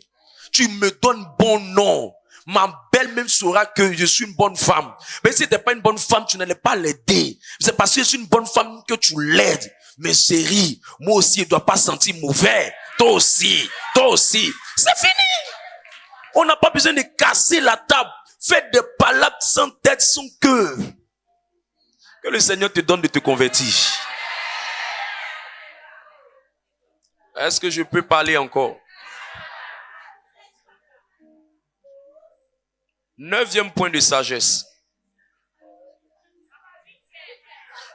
Tu me donnes bon nom. Ma belle même saura que je suis une bonne femme. Mais si t'es pas une bonne femme, tu n'allais pas l'aider. C'est parce que je suis une bonne femme que tu l'aides. Mais chérie, moi aussi, je dois pas sentir mauvais. Toi aussi. C'est fini. On n'a pas besoin de casser la table. Faites des palabres sans tête, sans cœur. Que le Seigneur te donne de te convertir. Est-ce que je peux parler encore? 9e point de sagesse.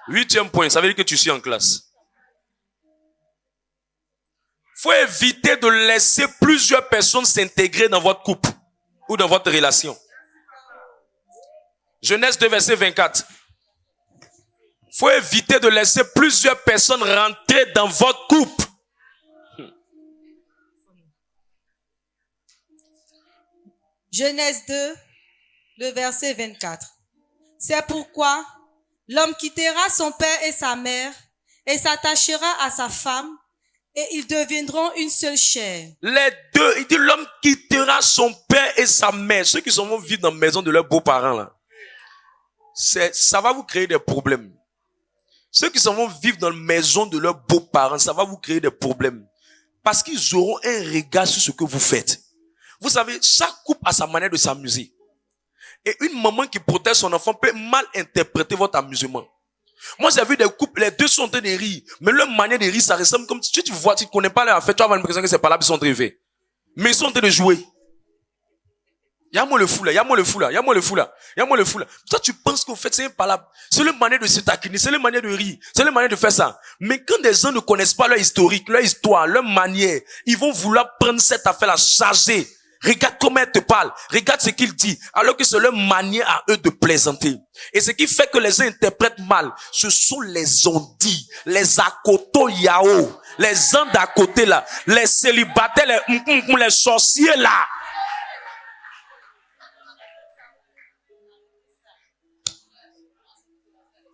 8e point, ça veut dire que tu suis en classe. Faut éviter de laisser plusieurs personnes s'intégrer dans votre couple ou dans votre relation. Genèse 2, verset 24. Faut éviter de laisser plusieurs personnes rentrer dans votre couple. Genèse 2, le verset 24. C'est pourquoi l'homme quittera son père et sa mère et s'attachera à sa femme et ils deviendront une seule chair. Les deux, il dit l'homme quittera son père et sa mère. Ceux qui vont vivre dans la maison de leurs beaux-parents là. Ça va vous créer des problèmes. Ceux qui s'en vont vivre dans la maison de leurs beaux-parents, ça va vous créer des problèmes. Parce qu'ils auront un regard sur ce que vous faites. Vous savez, chaque couple a sa manière de s'amuser. Et une maman qui protège son enfant peut mal interpréter votre amusement. Moi, j'ai vu des couples, les deux sont en train de rire. Mais leur manière de rire, ça ressemble comme si tu vois, tu ne connais pas leur affaire, tu vas avoir l'impression que c'est pas là, ils sont en train de rire. Mais ils sont en train de jouer. Y'a-moi le fou là, y'a-moi le fou là, y'a-moi le fou là, y'a-moi le fou là. Toi, tu penses qu'en fait, c'est un palabre. C'est leur manière de se taquiner, c'est leur manière de rire, c'est leur manière de faire ça. Mais quand des gens ne connaissent pas leur historique, leur histoire, leur manière, ils vont vouloir prendre cette affaire-là, charger. Regarde comment elle te parle. Regarde ce qu'il dit. Alors que c'est leur manière à eux de plaisanter. Et ce qui fait que les gens interprètent mal, ce sont les ondits, les akoto yao, les gens d'à côté là, les célibataires, les sorciers là.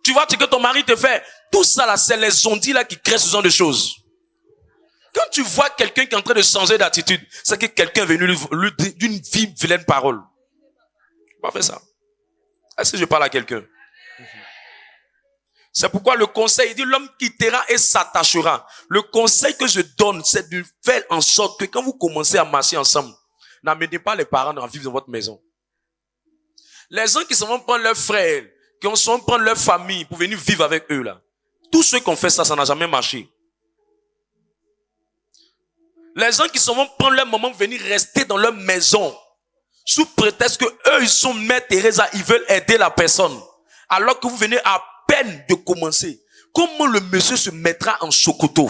Tu vois ce que ton mari te fait. Tout ça là, c'est les ondits là qui créent ce genre de choses. Quand tu vois quelqu'un qui est en train de changer d'attitude, c'est que quelqu'un est venu lui dire d'une vilaine parole. Pas faire ça. Est-ce que je parle à quelqu'un? C'est pourquoi le conseil, il dit l'homme quittera et s'attachera. Le conseil que je donne, c'est de faire en sorte que quand vous commencez à marcher ensemble, n'amenez pas les parents à vivre dans votre maison. Les gens qui s'en vont prendre leurs frères, qui s'en vont prendre leur famille pour venir vivre avec eux là. Tous ceux qui ont fait ça, ça n'a jamais marché. Les gens qui s'en vont prendre leur maman pour venir rester dans leur maison, sous prétexte que eux, ils sont Mère Teresa, ils veulent aider la personne. Alors que vous venez à peine de commencer. Comment le monsieur se mettra en chocoto?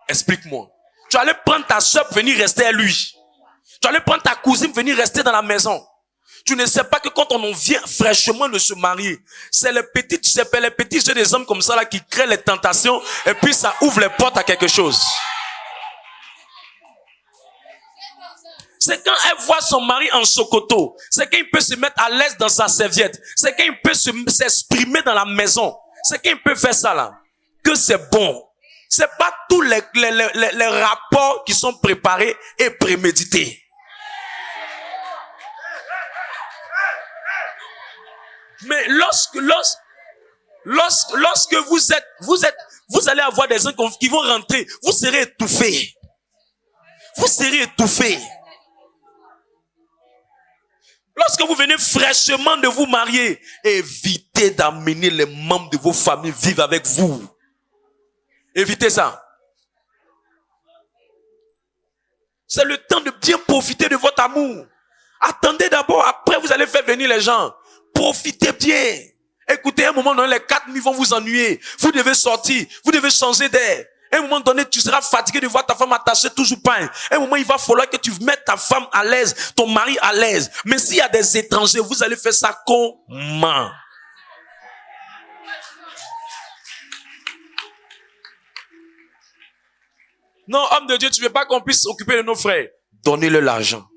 Explique-moi. Tu allais prendre ta soeur pour venir rester à lui. Tu allais prendre ta cousine pour venir rester dans la maison. Tu ne sais pas que quand on en vient fraîchement de se marier, c'est les petits jeux des hommes comme ça là qui créent les tentations et puis ça ouvre les portes à quelque chose. C'est quand elle voit son mari en chocoto. C'est quand il peut se mettre à l'aise dans sa serviette. C'est quand il peut s'exprimer dans la maison. C'est quand il peut faire ça là. Que c'est bon. C'est pas tous les rapports qui sont préparés et prémédités. Mais lorsque vous allez avoir des gens qui vont rentrer, vous serez étouffés. Vous serez étouffés. Lorsque vous venez fraîchement de vous marier, évitez d'amener les membres de vos familles vivre avec vous. Évitez ça. C'est le temps de bien profiter de votre amour. Attendez d'abord, après vous allez faire venir les gens. Profitez bien. Écoutez, à un moment donné, les 4 nuits vont vous ennuyer. Vous devez sortir, vous devez changer d'air. À un moment donné, tu seras fatigué de voir ta femme attachée toujours pas. À un moment, il va falloir que tu mettes ta femme à l'aise, ton mari à l'aise. Mais s'il y a des étrangers, vous allez faire ça comment? Non, homme de Dieu, tu ne veux pas qu'on puisse s'occuper de nos frères. Donnez-leur l'argent.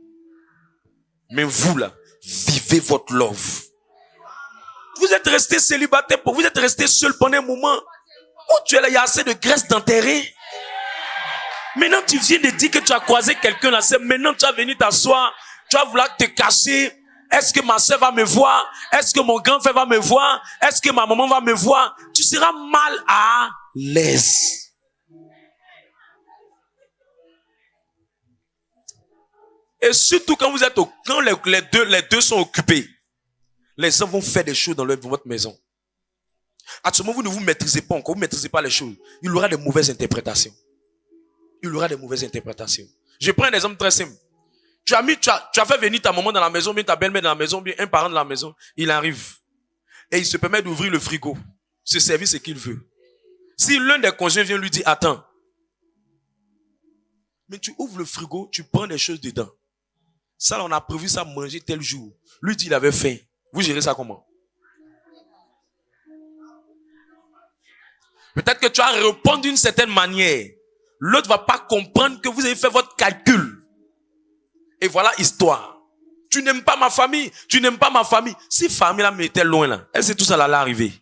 Mais vous là, vivez votre love. Vous êtes resté célibataire, vous êtes resté seul pendant un moment. Où tu es là, il y a assez de graisse d'enterrer. Maintenant, tu viens de dire que tu as croisé quelqu'un là. C'est maintenant tu vas venir t'asseoir. Tu vas vouloir te cacher. Est-ce que ma soeur va me voir? Est-ce que mon grand frère va me voir? Est-ce que ma maman va me voir? Tu seras mal à l'aise. Et surtout quand vous êtes quand les deux sont occupés, les gens vont faire des choses dans votre maison. À ce moment, vous ne vous maîtrisez pas encore, vous ne maîtrisez pas les choses. Il y aura de mauvaises interprétations. Il y aura de mauvaises interprétations. Je prends un exemple très simple. Tu as fait venir ta maman dans la maison, bien ta belle-mère dans la maison, bien un parent dans la maison, il arrive. Et il se permet d'ouvrir le frigo, se servir ce qu'il veut. Si l'un des conjoints vient lui dire, attends, mais tu ouvres le frigo, tu prends des choses dedans. Ça, on a prévu ça manger tel jour. Lui dit, il avait faim. Vous gérez ça comment? Peut-être que tu as répondu d'une certaine manière. L'autre va pas comprendre que vous avez fait votre calcul. Et voilà histoire. Tu n'aimes pas ma famille. Tu n'aimes pas ma famille. Si famille là m'était loin là, est-ce que tout ça allait arriver?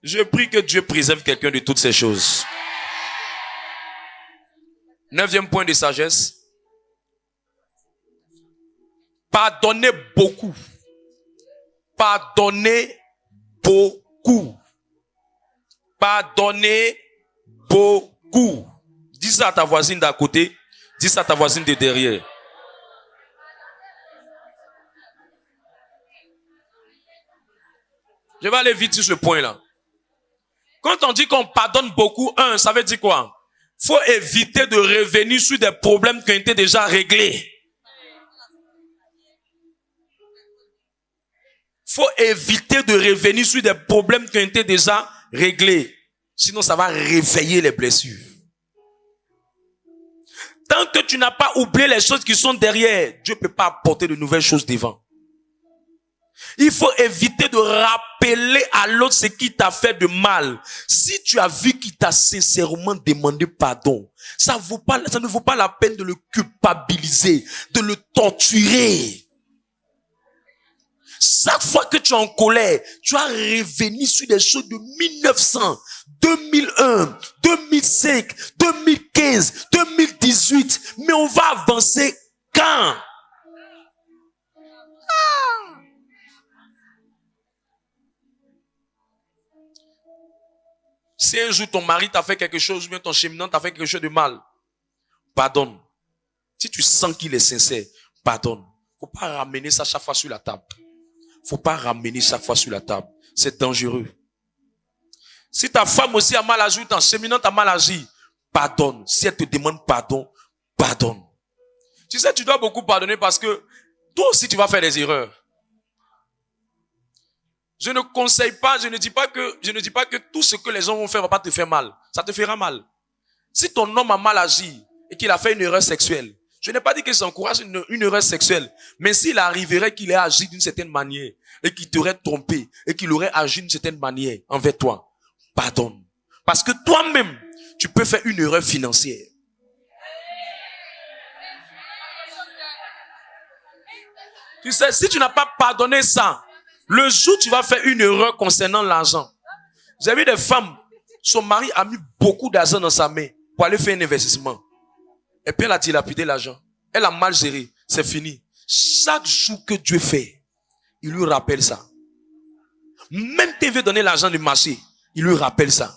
Je prie que Dieu préserve quelqu'un de toutes ces choses. 9e point de sagesse. Pardonnez beaucoup. pardonnez beaucoup. Pardonnez beaucoup. Dis ça à ta voisine d'à côté. Dis ça à ta voisine de derrière. Je vais aller vite sur ce point-là. Quand on dit qu'on pardonne beaucoup, ça veut dire quoi? Faut éviter de revenir sur des problèmes qui ont été déjà réglés. Faut éviter de revenir sur des problèmes qui ont été déjà réglés. Sinon, ça va réveiller les blessures. Tant que tu n'as pas oublié les choses qui sont derrière, Dieu ne peut pas apporter de nouvelles choses devant. Il faut éviter de rappeler à l'autre ce qui t'a fait de mal. Si tu as vu qu'il t'a sincèrement demandé pardon, ça ne vaut pas la peine de le culpabiliser, de le torturer. Chaque fois que tu es en colère, tu as revenu sur des choses de 1900, 2001, 2005, 2015, 2018. Mais on va avancer quand? Si un jour ton mari t'a fait quelque chose, ou bien ton cheminant t'a fait quelque chose de mal, pardonne. Si tu sens qu'il est sincère, pardonne. Faut pas ramener ça chaque fois sur la table. Faut pas ramener chaque fois sur la table. C'est dangereux. Si ta femme aussi a mal agi, ou ton cheminant a mal agi, pardonne. Si elle te demande pardon, pardonne. Tu sais, tu dois beaucoup pardonner parce que toi aussi tu vas faire des erreurs. Je ne conseille pas, je ne dis pas que tout ce que les gens vont faire va pas te faire mal. Ça te fera mal. Si ton homme a mal agi et qu'il a fait une erreur sexuelle, je n'ai pas dit que j'encourage une erreur sexuelle, mais s'il arriverait qu'il ait agi d'une certaine manière et qu'il t'aurait trompé et qu'il aurait agi d'une certaine manière envers toi, pardonne. Parce que toi-même, tu peux faire une erreur financière. Tu sais, si tu n'as pas pardonné ça, le jour où tu vas faire une erreur concernant l'argent. Vous avez vu des femmes, son mari a mis beaucoup d'argent dans sa main pour aller faire un investissement. Et puis elle a dilapidé l'argent. Elle a mal géré. C'est fini. Chaque jour que Dieu fait, il lui rappelle ça. Même quand il veut donner l'argent du marché, il lui rappelle ça.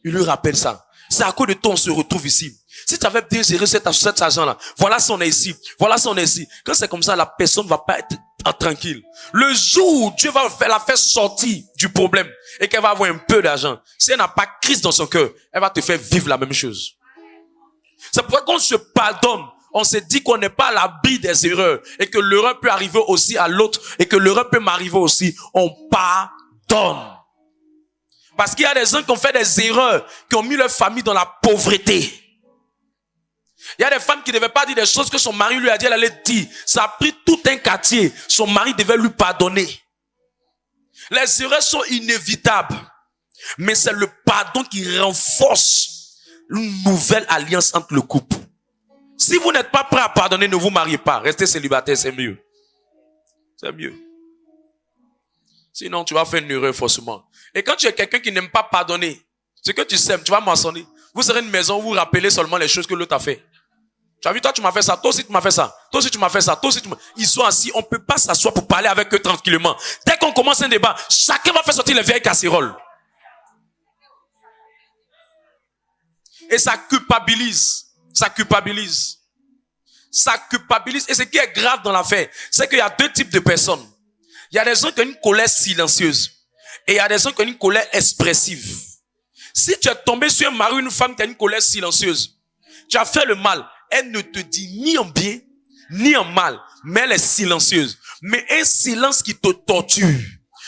Il lui rappelle ça. C'est à cause de toi on se retrouve ici. Si tu avais bien géré cet argent-là, voilà si on est ici, voilà si on est ici. Quand c'est comme ça, la personne ne va pas être tranquille. Le jour où Dieu va la faire sortir du problème et qu'elle va avoir un peu d'argent, si elle n'a pas Christ dans son cœur, elle va te faire vivre la même chose. C'est pourquoi qu'on se pardonne, on se dit qu'on n'est pas à l'abri des erreurs et que l'erreur peut arriver aussi à l'autre et que l'erreur peut m'arriver aussi. On pardonne. Parce qu'il y a des gens qui ont fait des erreurs, qui ont mis leur famille dans la pauvreté. Il y a des femmes qui ne devaient pas dire des choses que son mari lui a dit, elle allait dire. Ça a pris tout un quartier. Son mari devait lui pardonner. Les erreurs sont inévitables. Mais c'est le pardon qui renforce une nouvelle alliance entre le couple. Si vous n'êtes pas prêt à pardonner, ne vous mariez pas. Restez célibataire, c'est mieux. C'est mieux. Sinon, tu vas faire une erreur forcément. Et quand tu es quelqu'un qui n'aime pas pardonner, ce que tu sèmes, tu vas moissonner. Vous serez une maison où vous rappelez seulement les choses que l'autre a fait. Tu as vu, toi tu m'as fait ça, toi aussi tu m'as fait ça, toi aussi tu m'as fait ça, toi aussi tu m'as... Ils sont assis, on ne peut pas s'asseoir pour parler avec eux tranquillement. Dès qu'on commence un débat, chacun va faire sortir les vieilles casseroles. Et ça culpabilise. Ça culpabilise. Ça culpabilise. Et ce qui est grave dans l'affaire, c'est qu'il y a deux types de personnes. Il y a des gens qui ont une colère silencieuse. Et il y a des gens qui ont une colère expressive. Si tu es tombé sur un mari ou une femme qui a une colère silencieuse, tu as fait le mal. Elle ne te dit ni en bien, ni en mal, mais elle est silencieuse. Mais un silence qui te torture.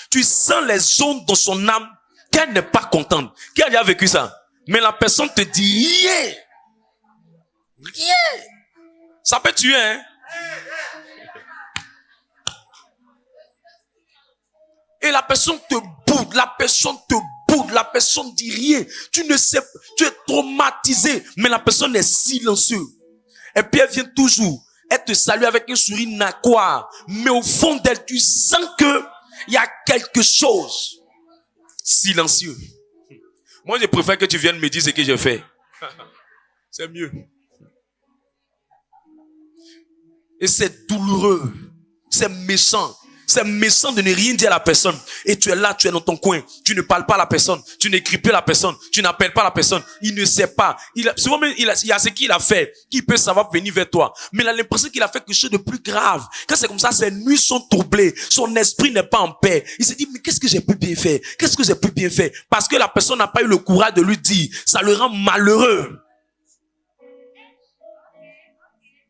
Tu sens les ondes dans son âme qu'elle n'est pas contente. Qui a déjà vécu ça? Mais la personne te dit rien. Rien. Ça peut tuer, hein? Et la personne te boude, la personne dit rien. Tu ne sais pas, tu es traumatisé, mais la personne est silencieuse. Et puis elle vient toujours, elle te salue avec un sourire naquois, mais au fond d'elle, tu sens que il y a quelque chose silencieux. Moi, je préfère que tu viennes me dire ce que j'ai fait. C'est mieux. Et c'est douloureux, c'est méchant, C'est méchant de ne rien dire à la personne. Et tu es là, tu es dans ton coin. Tu ne parles pas à la personne. Tu n'écris plus à la personne. Tu n'appelles pas la personne. Il ne sait pas. Souvent même, il y a ce qu'il a fait, qui peut savoir venir vers toi. Mais il a l'impression qu'il a fait quelque chose de plus grave. Quand c'est comme ça, ses nuits sont troublées. Son esprit n'est pas en paix. Il se dit, mais qu'est-ce que j'ai pu bien faire? Qu'est-ce que j'ai pu bien faire? Parce que la personne n'a pas eu le courage de lui dire. Ça le rend malheureux.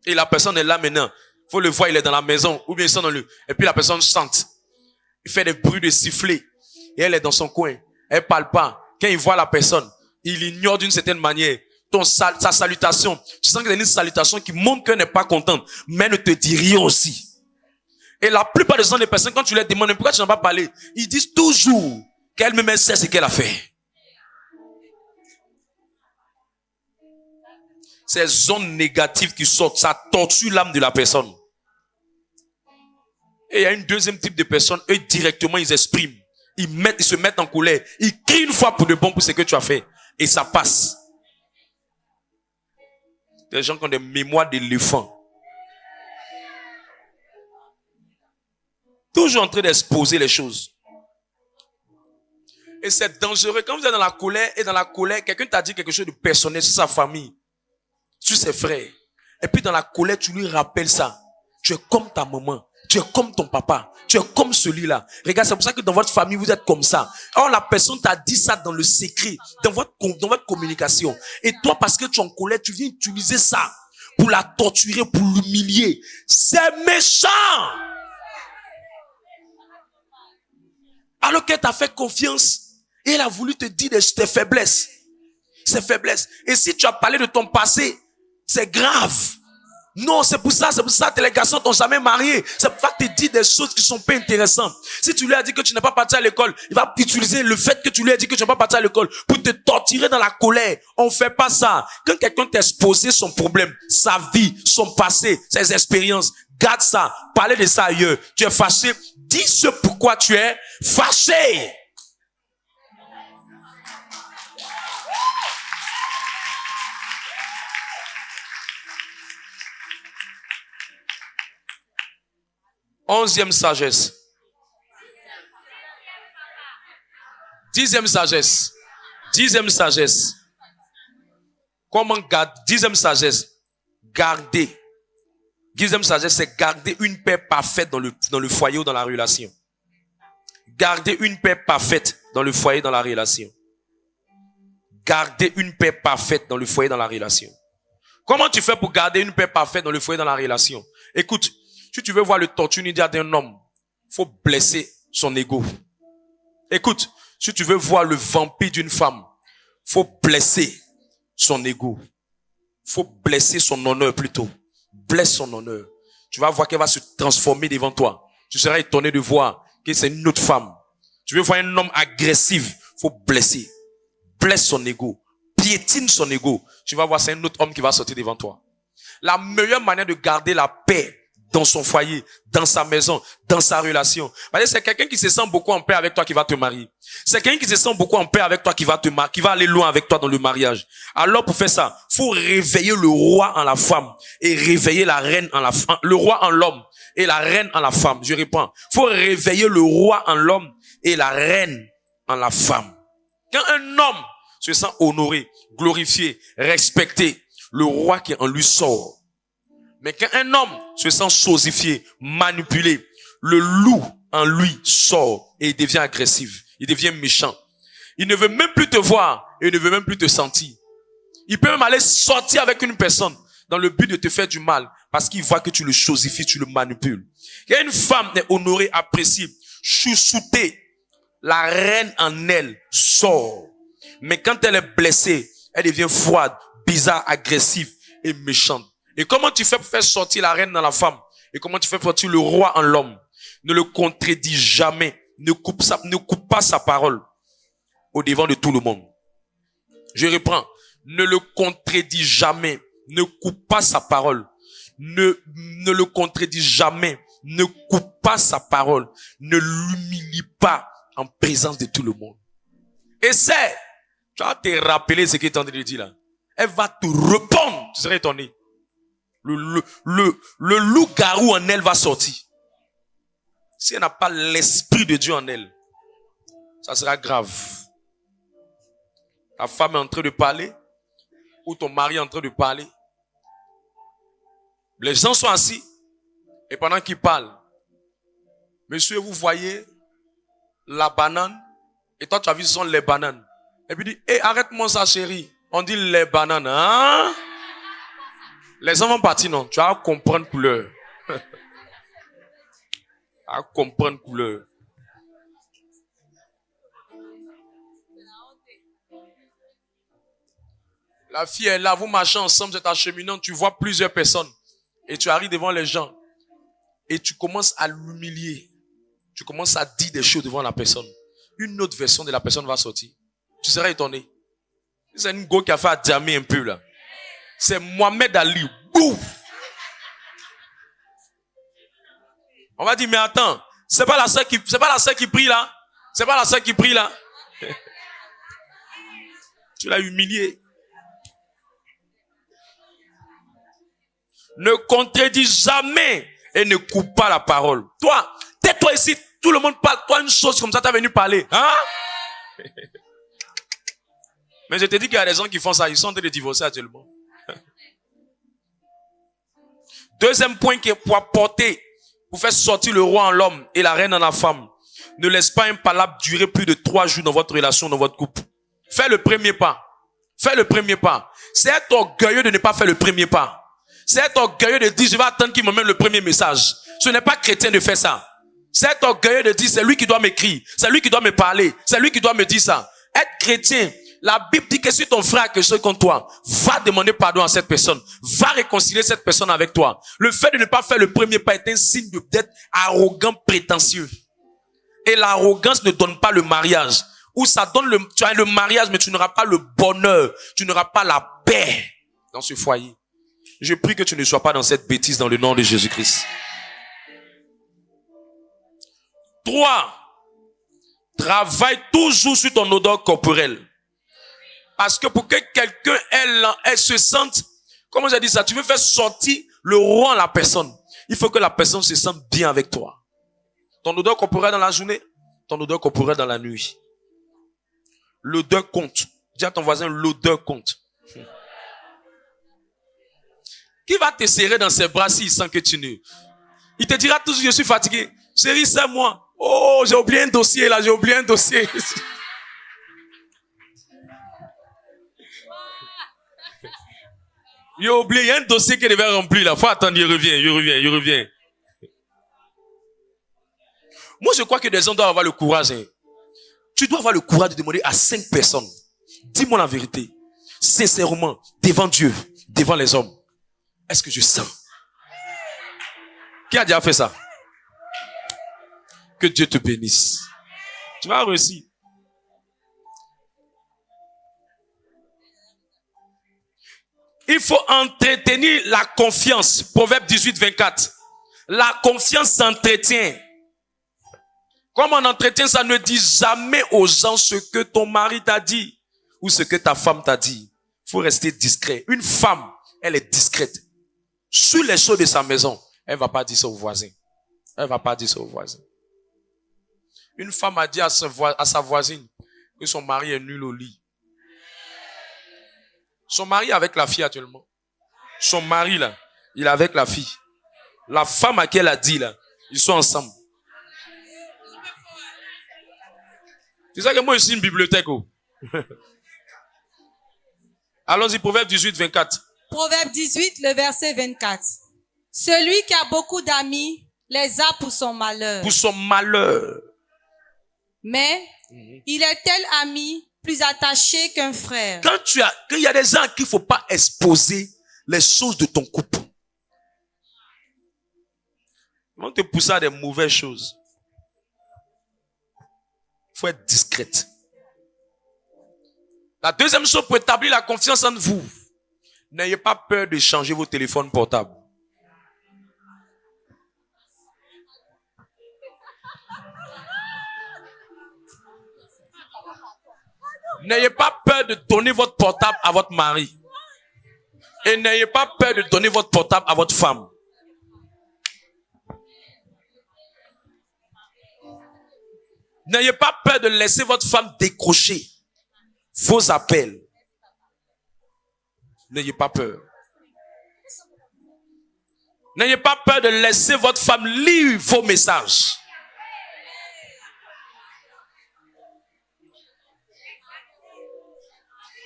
Et la personne est là maintenant. Faut le voir, il est dans la maison, ou bien il sent dans le, et puis la personne chante. Il fait des bruits de sifflet. Et elle est dans son coin. Elle parle pas. Quand il voit la personne, il ignore d'une certaine manière sa salutation. Tu sens que c'est une salutation qui montre qu'elle n'est pas contente, mais elle ne te dit rien aussi. Et la plupart des gens, des personnes, quand tu leur demandes pourquoi tu n'as pas parlé, ils disent toujours qu'elle-même sait ce qu'elle a fait. Ces zones négatives qui sortent, ça torture l'âme de la personne. Et il y a une deuxième type de personnes, eux directement ils expriment. Ils se mettent en colère. Ils crient une fois pour de bon pour ce que tu as fait. Et ça passe. Des gens qui ont des mémoires d'éléphant. Toujours en train d'exposer les choses. Et c'est dangereux. Quand vous êtes dans la colère, et dans la colère, quelqu'un t'a dit quelque chose de personnel sur sa famille, sur ses frères. Et puis dans la colère, tu lui rappelles ça. Tu es comme ta maman. Tu es comme ton papa. Tu es comme celui-là. Regarde, c'est pour ça que dans votre famille, vous êtes comme ça. Or, la personne t'a dit ça dans le secret, dans votre communication. Et toi, parce que tu es en colère, tu viens utiliser ça pour la torturer, pour l'humilier. C'est méchant! Alors qu'elle t'a fait confiance et elle a voulu te dire tes faiblesses. Ses faiblesses. Et si tu as parlé de ton passé, c'est grave. Non, c'est pour ça, les garçons t'ont jamais marié. C'est pour ça que te dire des choses qui sont pas intéressantes. Si tu lui as dit que tu n'es pas parti à l'école, il va utiliser le fait que tu lui as dit que tu n'es pas parti à l'école pour te torturer dans la colère. On fait pas ça. Quand quelqu'un t'a exposé son problème, sa vie, son passé, ses expériences, garde ça. Parlez de ça ailleurs. Tu es fâché. Dis ce pourquoi tu es fâché. Onzième sagesse. Dixième sagesse. Dixième sagesse. Comment garder? Dixième sagesse. Garder. Dixième sagesse, c'est garder une paix parfaite dans le foyer ou dans la relation. Garder une paix parfaite dans le foyer, dans la relation. Garder une paix parfaite dans le foyer, dans la relation. Comment tu fais pour garder une paix parfaite dans le foyer, dans la relation? Écoute. Si tu veux voir le torture immédiat d'un homme, faut blesser son ego. Écoute, si tu veux voir le vampire d'une femme, faut blesser son ego. Faut blesser son honneur plutôt. Blesse son honneur. Tu vas voir qu'elle va se transformer devant toi. Tu seras étonné de voir que c'est une autre femme. Tu veux voir un homme agressif, faut blesser. Blesse son ego. Piétine son ego. Tu vas voir c'est un autre homme qui va sortir devant toi. La meilleure manière de garder la paix dans son foyer, dans sa maison, dans sa relation. Parce que c'est quelqu'un qui se sent beaucoup en paix avec toi qui va te marier. C'est quelqu'un qui se sent beaucoup en paix avec toi qui va aller loin avec toi dans le mariage. Alors pour faire ça, faut réveiller le roi en la femme et réveiller la reine en la femme, le roi en l'homme et la reine en la femme. Je réponds. Faut réveiller le roi en l'homme et la reine en la femme. Quand un homme se sent honoré, glorifié, respecté, le roi qui est en lui sort. Mais quand un homme se sent chosifié, manipulé, le loup en lui sort et il devient agressif, il devient méchant. Il ne veut même plus te voir et il ne veut même plus te sentir. Il peut même aller sortir avec une personne dans le but de te faire du mal parce qu'il voit que tu le chosifies, tu le manipules. Quand une femme est honorée, appréciée, chouchoutée, la reine en elle sort. Mais quand elle est blessée, elle devient froide, bizarre, agressive et méchante. Et comment tu fais pour faire sortir la reine dans la femme? Et comment tu fais pour sortir le roi en l'homme? Ne le contredis jamais. Ne coupe pas sa parole au devant de tout le monde. Je reprends. Ne le contredis jamais. Ne coupe pas sa parole. Ne le contredis jamais. Ne coupe pas sa parole. Ne l'humilie pas en présence de tout le monde. Essaie. Tu vas te rappeler ce qu'il est en train de dire là. Elle va te répondre. Tu serais étonné. Le loup-garou en elle va sortir. si elle n'a pas l'esprit de Dieu en elle, ça sera grave. Ta femme est en train de parler, ou ton mari est en train de parler. Les gens sont assis, et pendant qu'ils parlent, monsieur, vous voyez la banane, et toi tu as vu ce sont les bananes. Et puis il dit, hey, arrête-moi ça chérie. On dit les bananes, hein? Les gens vont partir, non? Tu vas comprendre couleur. À comprendre couleur. La fille est là, vous marchez ensemble, vous êtes acheminant, tu vois plusieurs personnes. Et tu arrives devant les gens. Et tu commences à l'humilier. Tu commences à dire des choses devant la personne. Une autre version de la personne va sortir. Tu seras étonné. C'est une go qui a fait adjamer un peu là. C'est Mohamed Ali. Boum! On va dire, mais attends, c'est pas la sœur qui prie là? C'est pas la sœur qui prie là? Tu l'as humilié. Ne contredis jamais et ne coupe pas la parole. Toi, tais-toi ici, tout le monde parle, toi une chose comme ça, t'as venu parler. Hein? Mais je te dis qu'il y a des gens qui font ça, ils sont en train de divorcer actuellement. Deuxième point qui est pour apporter, pour faire sortir le roi en l'homme et la reine en la femme. Ne laisse pas un palabre durer plus de 3 jours dans votre relation, dans votre couple. Fais le premier pas. Fais le premier pas. C'est être orgueilleux de ne pas faire le premier pas. C'est être orgueilleux de dire, je vais attendre qu'il m'emmène le premier message. Ce n'est pas chrétien de faire ça. C'est être orgueilleux de dire, c'est lui qui doit m'écrire. C'est lui qui doit me parler. C'est lui qui doit me dire ça. Être chrétien, la Bible dit que si ton frère a quelque chose contre toi, va demander pardon à cette personne. Va réconcilier cette personne avec toi. Le fait de ne pas faire le premier pas est un signe d'être arrogant, prétentieux. Et l'arrogance ne donne pas le mariage. Ou ça donne tu as le mariage, mais tu n'auras pas le bonheur. Tu n'auras pas la paix dans ce foyer. Je prie que tu ne sois pas dans cette bêtise dans le nom de Jésus-Christ. 3. Travaille toujours sur ton odeur corporelle. Parce que pour que quelqu'un, elle se sente, comment j'ai dit ça, tu veux faire sortir le roi en la personne. Il faut que la personne se sente bien avec toi. Ton odeur corporelle dans la journée, ton odeur corporelle dans la nuit. L'odeur compte. Dis à ton voisin, l'odeur compte. Qui va te serrer dans ses bras s'il sent que tu ne... Il te dira toujours, je suis fatigué. Chérie, c'est moi. Oh, j'ai oublié un dossier là, j'ai oublié un dossier. J'ai oublié, il y a un dossier qu'il devait remplir là. Faut attendre, il revient. Moi, je crois que des gens doivent avoir le courage. Hein. Tu dois avoir le courage de demander à 5 personnes. Dis-moi la vérité. Sincèrement, devant Dieu, devant les hommes. Est-ce que je sens? Qui a déjà fait ça? Que Dieu te bénisse. Tu vas réussir. Il faut entretenir la confiance. Proverbe 18, 24. La confiance s'entretient. Comme on entretient ça, ne dis jamais aux gens ce que ton mari t'a dit ou ce que ta femme t'a dit. Il faut rester discret. Une femme, elle est discrète. Sur les choses de sa maison, elle va pas dire ça au voisin. Une femme a dit à sa voisine que son mari est nul au lit. Son mari est avec la fille actuellement. Son mari là, il est avec la fille. La femme à qui elle a dit là, ils sont ensemble. C'est ça que moi je suis une bibliothèque. Oh. Allons-y, Proverbe 18, 24. Proverbe 18, le verset 24. Celui qui a beaucoup d'amis les a pour son malheur. Pour son malheur. Mais il est tel ami plus attaché qu'un frère. Quand il y a des gens qu'il ne faut pas exposer les choses de ton couple. Ils vont te pousser à des mauvaises choses. Il faut être discrète. La deuxième chose pour établir la confiance entre vous. N'ayez pas peur de changer vos téléphones portables. N'ayez pas peur de donner votre portable à votre mari. Et n'ayez pas peur de donner votre portable à votre femme. N'ayez pas peur de laisser votre femme décrocher vos appels. N'ayez pas peur. N'ayez pas peur de laisser votre femme lire vos messages.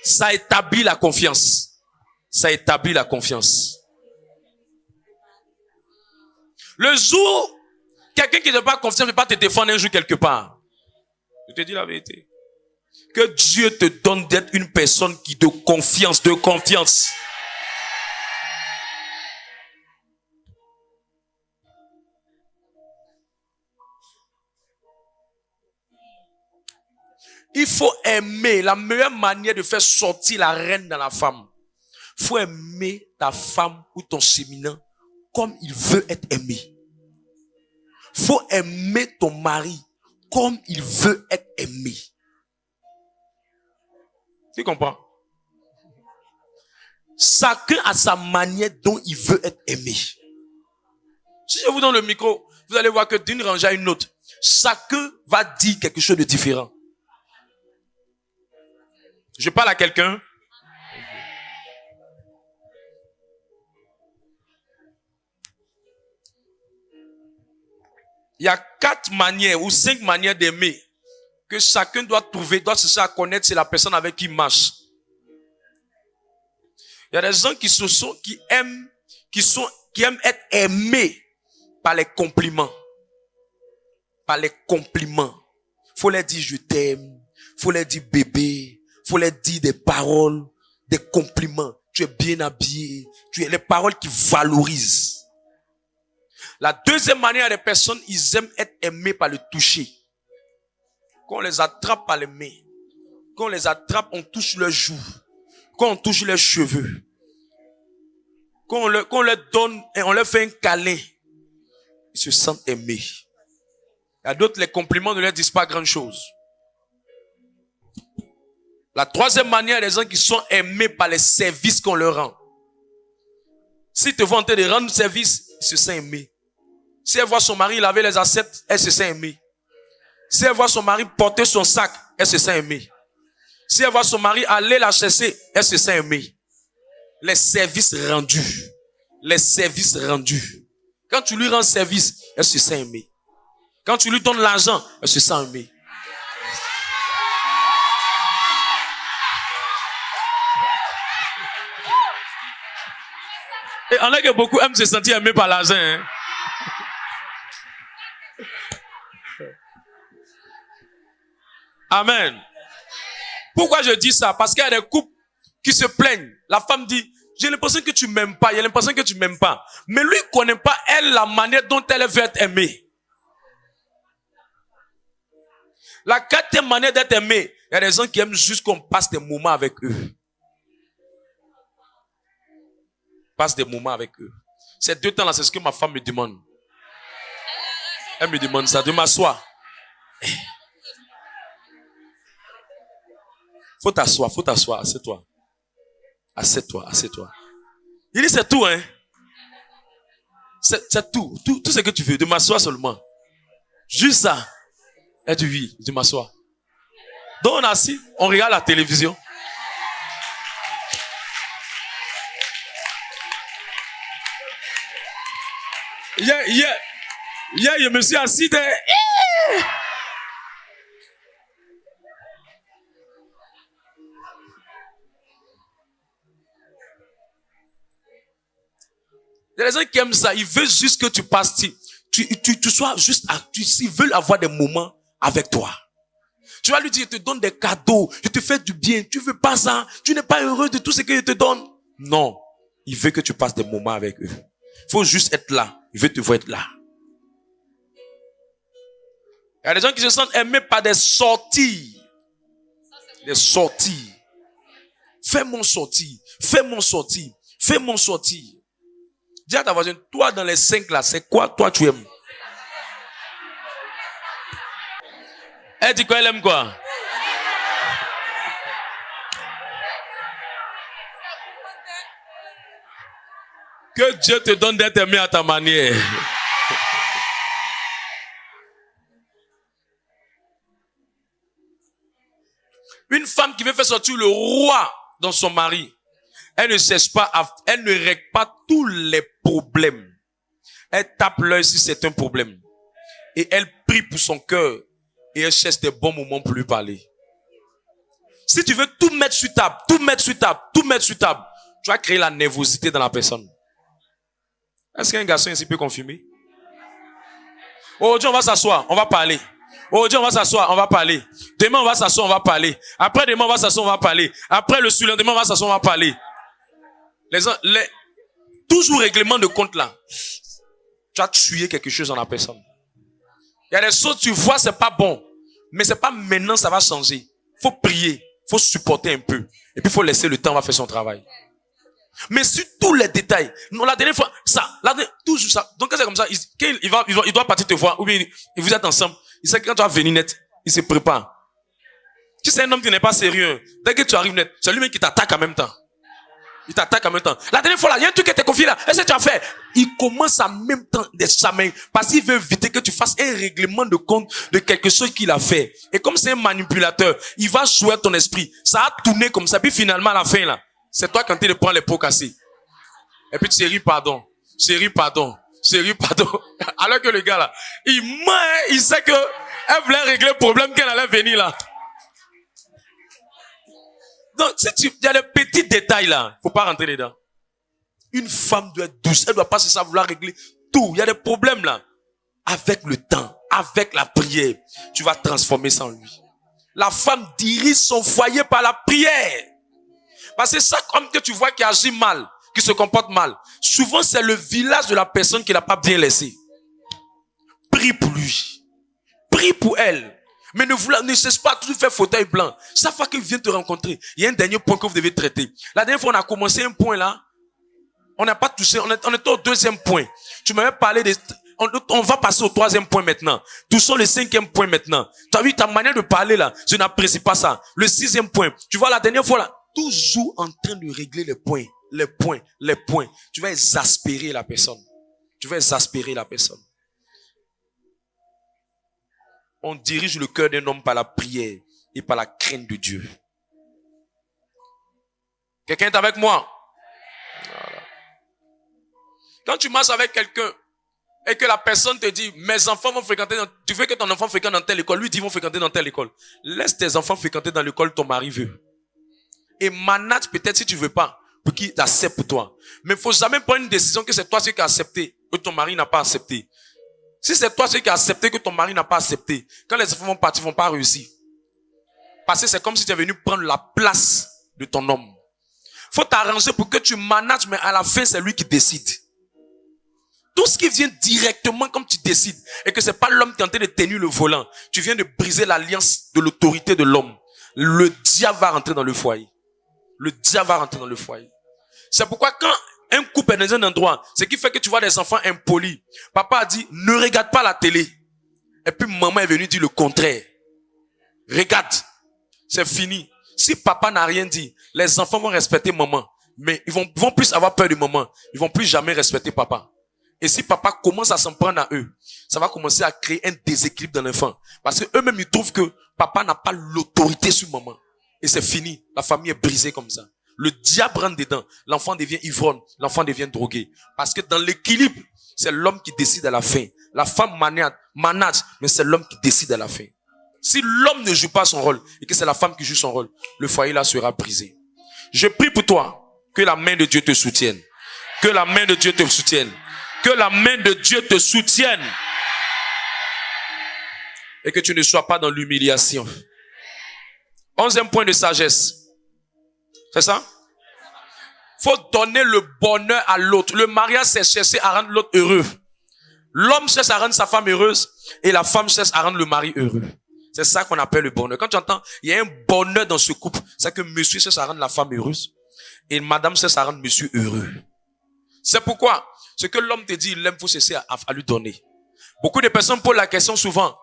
Ça établit la confiance. Ça établit la confiance. Le jour, quelqu'un qui n'a pas confiance ne peut pas te défendre un jour quelque part. Je te dis la vérité. Que Dieu te donne d'être une personne qui de confiance, de confiance. Il faut aimer. La meilleure manière de faire sortir la reine dans la femme. Il faut aimer ta femme ou ton séminant comme il veut être aimé. Il faut aimer ton mari comme il veut être aimé. Tu comprends? Chacun a sa manière dont il veut être aimé. Si je vous donne le micro, vous allez voir que d'une rangée à une autre, chacun va dire quelque chose de différent. Je parle à quelqu'un. Il y a 4 manières ou 5 manières d'aimer que chacun doit trouver, doit chercher à connaître, c'est la personne avec qui il marche. Il y a des gens qui aiment être aimés par les compliments. Par les compliments. Faut leur dire je t'aime, faut leur dire bébé, faut leur dire des paroles, des compliments. Tu es bien habillé, les paroles qui valorisent. La deuxième manière des personnes, ils aiment être aimés par le toucher. Quand on les attrape par les mains, quand on les attrape, on touche leurs joues, quand on touche leurs cheveux, quand on leur donne et on leur fait un câlin, ils se sentent aimés. Il y a d'autres, les compliments ne leur disent pas grand chose. La troisième manière, des gens qui sont aimés par les services qu'on leur rend. S'ils te voient en train de rendre service, ils se sentent aimés. Si elle voit son mari laver les assiettes, elle se sent aimée. Si elle voit son mari porter son sac, elle se sent aimée. Si elle voit son mari aller la chercher, elle se sent aimée. Les services rendus. Les services rendus. Quand tu lui rends service, elle se sent aimée. Quand tu lui donnes l'argent, elle se sent aimée. Et on a que beaucoup aiment se sentir aimés par l'argent. Hein? Amen. Pourquoi je dis ça? Parce qu'il y a des couples qui se plaignent. La femme dit, j'ai l'impression que tu m'aimes pas. Il y a l'impression que tu m'aimes pas. Mais lui ne connaît pas, elle, la manière dont elle veut être aimée. La quatrième manière d'être aimée, il y a des gens qui aiment juste qu'on passe des moments avec eux. Passe des moments avec eux. Ces 2 temps-là, c'est ce que ma femme me demande. Elle me demande ça, de m'asseoir. Faut t'asseoir, assieds-toi. Assieds-toi. Il dit c'est tout, hein. C'est tout ce que tu veux, de m'asseoir seulement. Juste ça. Elle dit oui, de m'asseoir. Donc on est assis, on regarde la télévision. Hier, je me suis assis de... Il y a des gens qui aiment ça. Ils veulent juste que tu passes, tu sois juste, ils veulent avoir des moments avec toi. Tu vas lui dire, je te donne des cadeaux, je te fais du bien. Tu veux pas ça? Tu n'es pas heureux de tout ce que je te donne? Non. Il veut que tu passes des moments avec eux. Il faut juste être là. Il veut te voir être là. Il y a des gens qui se sentent aimés par des sorties. Des sorties. Fais-moi sortir. Fais-moi sortir. Fais-moi sortir. Dis à ta voisine, toi dans les 5 là, c'est quoi toi tu aimes? Elle dit quoi, elle aime quoi? Que Dieu te donne d'être aimé à ta manière. Que Dieu te donne d'être aimé à ta manière. Une femme qui veut faire sortir le roi dans son mari, elle ne cherche pas, elle ne règle pas tous les problèmes. Elle tape l'œil si c'est un problème. Et elle prie pour son cœur. Et elle cherche des bons moments pour lui parler. Si tu veux tout mettre sur table, tu vas créer la nervosité dans la personne. Est-ce qu'un garçon ici peut confirmer? Aujourd'hui, on va s'asseoir, on va parler. Aujourd'hui, on va s'asseoir, on va parler. Demain, on va s'asseoir, on va parler. Après demain, on va s'asseoir, on va parler. Après le surlendemain, on va s'asseoir, on va parler. Toujours règlement de compte là. Tu as tué quelque chose dans la personne. Il y a des choses, tu vois, c'est pas bon. Mais c'est pas maintenant, ça va changer. Faut prier. Faut supporter un peu. Et puis, faut laisser le temps, on va faire son travail. Mais sur tous les détails. Non, la dernière fois, toujours ça. Donc, c'est comme ça. Il doit partir te voir. Ou bien, vous êtes ensemble. Il sait que quand tu vas venir net, il se prépare. Si c'est un homme qui n'est pas sérieux, dès que tu arrives net, c'est lui-même qui t'attaque en même temps. Il t'attaque en même temps. La dernière fois là, il y a un truc qui était confié là. Qu'est-ce que tu as fait? Il commence en même temps des chamains. Parce qu'il veut éviter que tu fasses un règlement de compte de quelque chose qu'il a fait. Et comme c'est un manipulateur, il va jouer ton esprit. Ça a tourné comme ça. Puis finalement, à la fin là, c'est toi qui es en train de prendre les pots cassés. Et puis chérie, pardon. Alors que le gars là, il ment, il sait que elle voulait régler le problème qu'elle allait venir là. Donc, il y a des petits détails là, faut pas rentrer dedans. Une femme doit être douce, elle doit pas se savoir vouloir régler tout. Il y a des problèmes là. Avec le temps, avec la prière, tu vas transformer ça en lui. La femme dirige son foyer par la prière. Parce que chaque homme que tu vois qui agit mal, qui se comporte mal, souvent c'est le village de la personne qui l'a pas bien laissé. Prie pour lui. Prie pour elle. Mais ne cherche pas à toujours faire fauteuil blanc. Chaque fois qu'il vient te rencontrer, il y a un dernier point que vous devez traiter. La dernière fois, on a commencé un point là. On n'a pas touché. On était au deuxième point. Tu m'avais parlé de... On va passer au troisième point maintenant. Touchons le cinquième point maintenant. Tu as vu ta manière de parler là. Je n'apprécie pas ça. Le sixième point. Tu vois la dernière fois là. Toujours en train de régler les points. Tu vas exaspérer la personne. On dirige le cœur d'un homme par la prière et par la crainte de Dieu. Quelqu'un est avec moi? Voilà. Quand tu marches avec quelqu'un et que la personne te dit, mes enfants vont fréquenter, tu veux que ton enfant fréquente dans telle école, lui dit, ils vont fréquenter dans telle école. Laisse tes enfants fréquenter dans l'école que ton mari veut. Et manage peut-être si tu veux pas, pour qu'il accepte pour toi. Mais il faut jamais prendre une décision que c'est toi qui as accepté, que ton mari n'a pas accepté. Si c'est toi qui as accepté que ton mari n'a pas accepté, quand les enfants vont partir, ils vont pas réussir. Parce que c'est comme si tu es venu prendre la place de ton homme. Faut t'arranger pour que tu manages, mais à la fin, c'est lui qui décide. Tout ce qui vient directement comme tu décides, et que c'est pas l'homme qui est en train de tenir le volant, tu viens de briser l'alliance de l'autorité de l'homme. Le diable va rentrer dans le foyer. C'est pourquoi quand un couple est dans un endroit, ce qui fait que tu vois des enfants impolis. Papa a dit, ne regarde pas la télé. Et puis maman est venue dire le contraire. Regarde. C'est fini. Si papa n'a rien dit, les enfants vont respecter maman. Mais ils vont plus avoir peur de maman. Ils vont plus jamais respecter papa. Et si papa commence à s'en prendre à eux, ça va commencer à créer un déséquilibre dans l'enfant. Parce que eux-mêmes, ils trouvent que papa n'a pas l'autorité sur maman. Et c'est fini. La famille est brisée comme ça. Le diable rentre dedans. L'enfant devient ivrogne. L'enfant devient drogué. Parce que dans l'équilibre, c'est l'homme qui décide à la fin. La femme manage, mais c'est l'homme qui décide à la fin. Si l'homme ne joue pas son rôle et que c'est la femme qui joue son rôle, le foyer là sera brisé. Je prie pour toi que la main de Dieu te soutienne. Que la main de Dieu te soutienne. Que la main de Dieu te soutienne. Et que tu ne sois pas dans l'humiliation. 11e point de sagesse. C'est ça? Faut donner le bonheur à l'autre. Le mariage, c'est chercher à rendre l'autre heureux. L'homme cherche à rendre sa femme heureuse et la femme cherche à rendre le mari heureux. C'est ça qu'on appelle le bonheur. Quand tu entends, il y a un bonheur dans ce couple, c'est que monsieur cherche à rendre la femme heureuse et madame cherche à rendre monsieur heureux. C'est pourquoi ce que l'homme te dit, il aime, faut chercher à lui donner. Beaucoup de personnes posent la question souvent,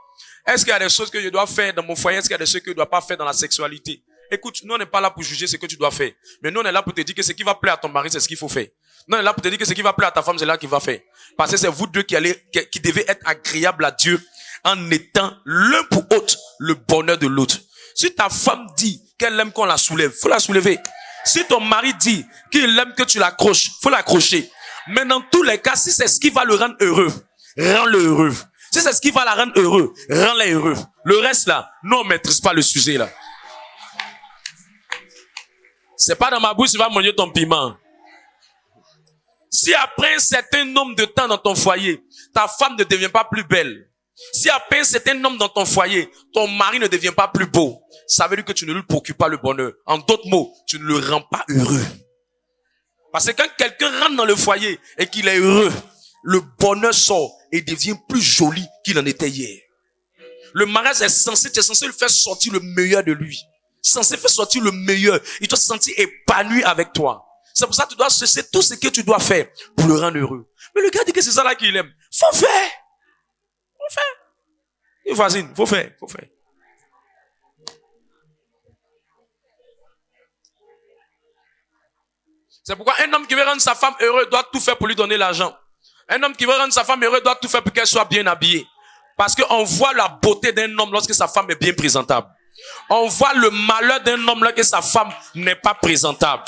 est-ce qu'il y a des choses que je dois faire dans mon foyer? Est-ce qu'il y a des choses que je ne dois pas faire dans la sexualité? Écoute, nous on n'est pas là pour juger ce que tu dois faire. Mais nous on est là pour te dire que ce qui va plaire à ton mari, c'est ce qu'il faut faire. Nous on est là pour te dire que ce qui va plaire à ta femme, c'est là qu'il va faire. Parce que c'est vous deux qui devez être agréables à Dieu en étant l'un pour l'autre le bonheur de l'autre. Si ta femme dit qu'elle aime qu'on la soulève, faut la soulever. Si ton mari dit qu'il aime que tu l'accroches, faut l'accrocher. Mais dans tous les cas, si c'est ce qui va le rendre heureux, rends-le heureux. Si c'est ce qui va la rendre heureux, rends-le heureux. Le reste là, non, on maîtrise pas le sujet là. C'est pas dans ma bouche, tu vas manger ton piment. Si après un certain nombre de temps dans ton foyer, ta femme ne devient pas plus belle. Si après un certain nombre dans ton foyer, ton mari ne devient pas plus beau, ça veut dire que tu ne lui procures pas le bonheur. En d'autres mots, tu ne le rends pas heureux. Parce que quand quelqu'un rentre dans le foyer et qu'il est heureux, le bonheur sort et devient plus joli qu'il en était hier. Le mariage est censé, tu es censé le faire sortir le meilleur de lui. Censé faire sortir le meilleur. Il doit se sentir épanoui avec toi. C'est pour ça que tu dois cesser tout ce que tu dois faire pour le rendre heureux. Mais le gars dit que c'est ça là qu'il aime. Faut faire. Faut faire. Et voisine, faut faire. C'est pourquoi un homme qui veut rendre sa femme heureuse doit tout faire pour lui donner l'argent. Un homme qui veut rendre sa femme heureuse doit tout faire pour qu'elle soit bien habillée. Parce qu'on voit la beauté d'un homme lorsque sa femme est bien présentable. On voit le malheur d'un homme lorsque sa femme n'est pas présentable.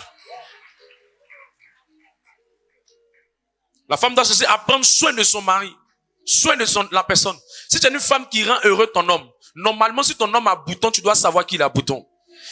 La femme doit cesser à prendre soin de son mari, soin de la personne. Si tu es une femme qui rend heureux ton homme, normalement si ton homme a bouton, tu dois savoir qu'il a bouton.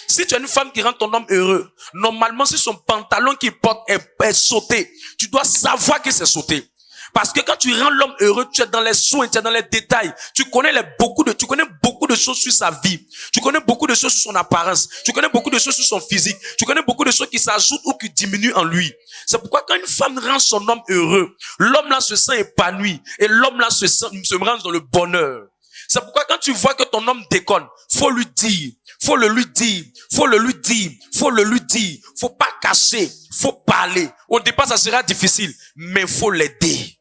Si tu es une femme qui rend ton homme heureux, normalement si son pantalon qu'il porte est sauté, tu dois savoir que c'est sauté. Parce que quand tu rends l'homme heureux, tu es dans les soins, tu es dans les détails. Tu connais beaucoup de choses sur sa vie. Tu connais beaucoup de choses sur son apparence. Tu connais beaucoup de choses sur son physique. Tu connais beaucoup de choses qui s'ajoutent ou qui diminuent en lui. C'est pourquoi quand une femme rend son homme heureux, l'homme là se sent épanoui et l'homme là se range dans le bonheur. C'est pourquoi quand tu vois que ton homme déconne, faut lui dire, faut le lui dire, faut le lui dire, faut le lui dire, faut pas cacher, faut parler. Au départ, ça sera difficile, mais faut l'aider.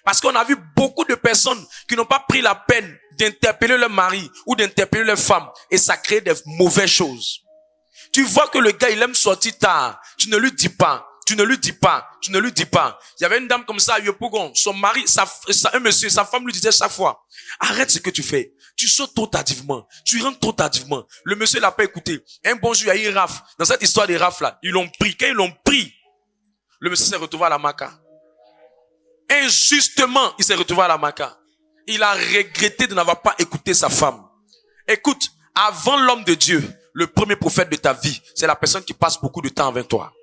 Parce qu'on a vu beaucoup de personnes qui n'ont pas pris la peine d'interpeller leur mari ou d'interpeller leur femme et ça crée des mauvaises choses. Tu vois que le gars, il aime sortir tard. Tu ne lui dis pas. Tu ne lui dis pas. Tu ne lui dis pas. Il y avait une dame comme ça à Yopougon. Son mari, un monsieur, sa femme lui disait chaque fois, arrête ce que tu fais. Tu sautes trop tardivement. Tu rentres trop tardivement. Le monsieur l'a pas écouté. Un bon jour, il y a eu Raph. Dans cette histoire des Raph là, ils l'ont pris. Quand ils l'ont pris, le monsieur s'est retrouvé à la maca. Injustement, il s'est retrouvé à la maca. Il a regretté de n'avoir pas écouté sa femme. Écoute, avant l'homme de Dieu, le premier prophète de ta vie, c'est la personne qui passe beaucoup de temps avec toi.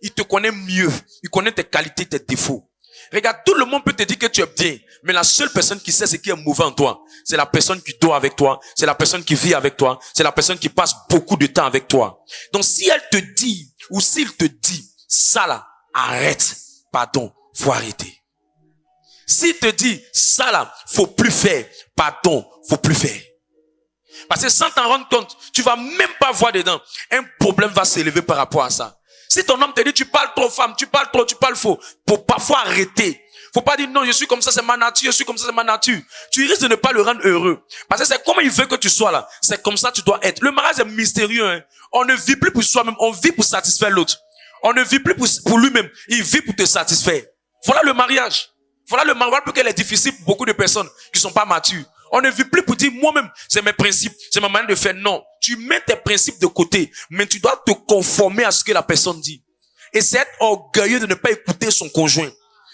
Il te connaît mieux. Il connaît tes qualités, tes défauts. Regarde, tout le monde peut te dire que tu es bien, mais la seule personne qui sait ce qui est mauvais en toi, c'est la personne qui dort avec toi, c'est la personne qui vit avec toi, c'est la personne qui passe beaucoup de temps avec toi. Donc si elle te dit, ou s'il te dit, ça là, arrête, pardon, faut arrêter. S'il te dit, ça là, faut plus faire, pardon, faut plus faire. Parce que sans t'en rendre compte, tu vas même pas voir dedans. Un problème va s'élever par rapport à ça. Si ton homme te dit, tu parles trop femme, tu parles trop, tu parles faux, faut parfois arrêter. Faut pas dire non, je suis comme ça, c'est ma nature, je suis comme ça, c'est ma nature. Tu risques de ne pas le rendre heureux. Parce que c'est comment il veut que tu sois là. C'est comme ça que tu dois être. Le mariage est mystérieux, hein. On ne vit plus pour soi-même, on vit pour satisfaire l'autre. On ne vit plus pour lui-même, il vit pour te satisfaire. Voilà le mariage. Voilà le mariage pour qu'elle est difficile pour beaucoup de personnes qui sont pas matures. On ne vit plus pour dire moi-même, c'est mes principes, c'est ma manière de faire. Non, tu mets tes principes de côté, mais tu dois te conformer à ce que la personne dit. Et c'est être orgueilleux de ne pas écouter son conjoint.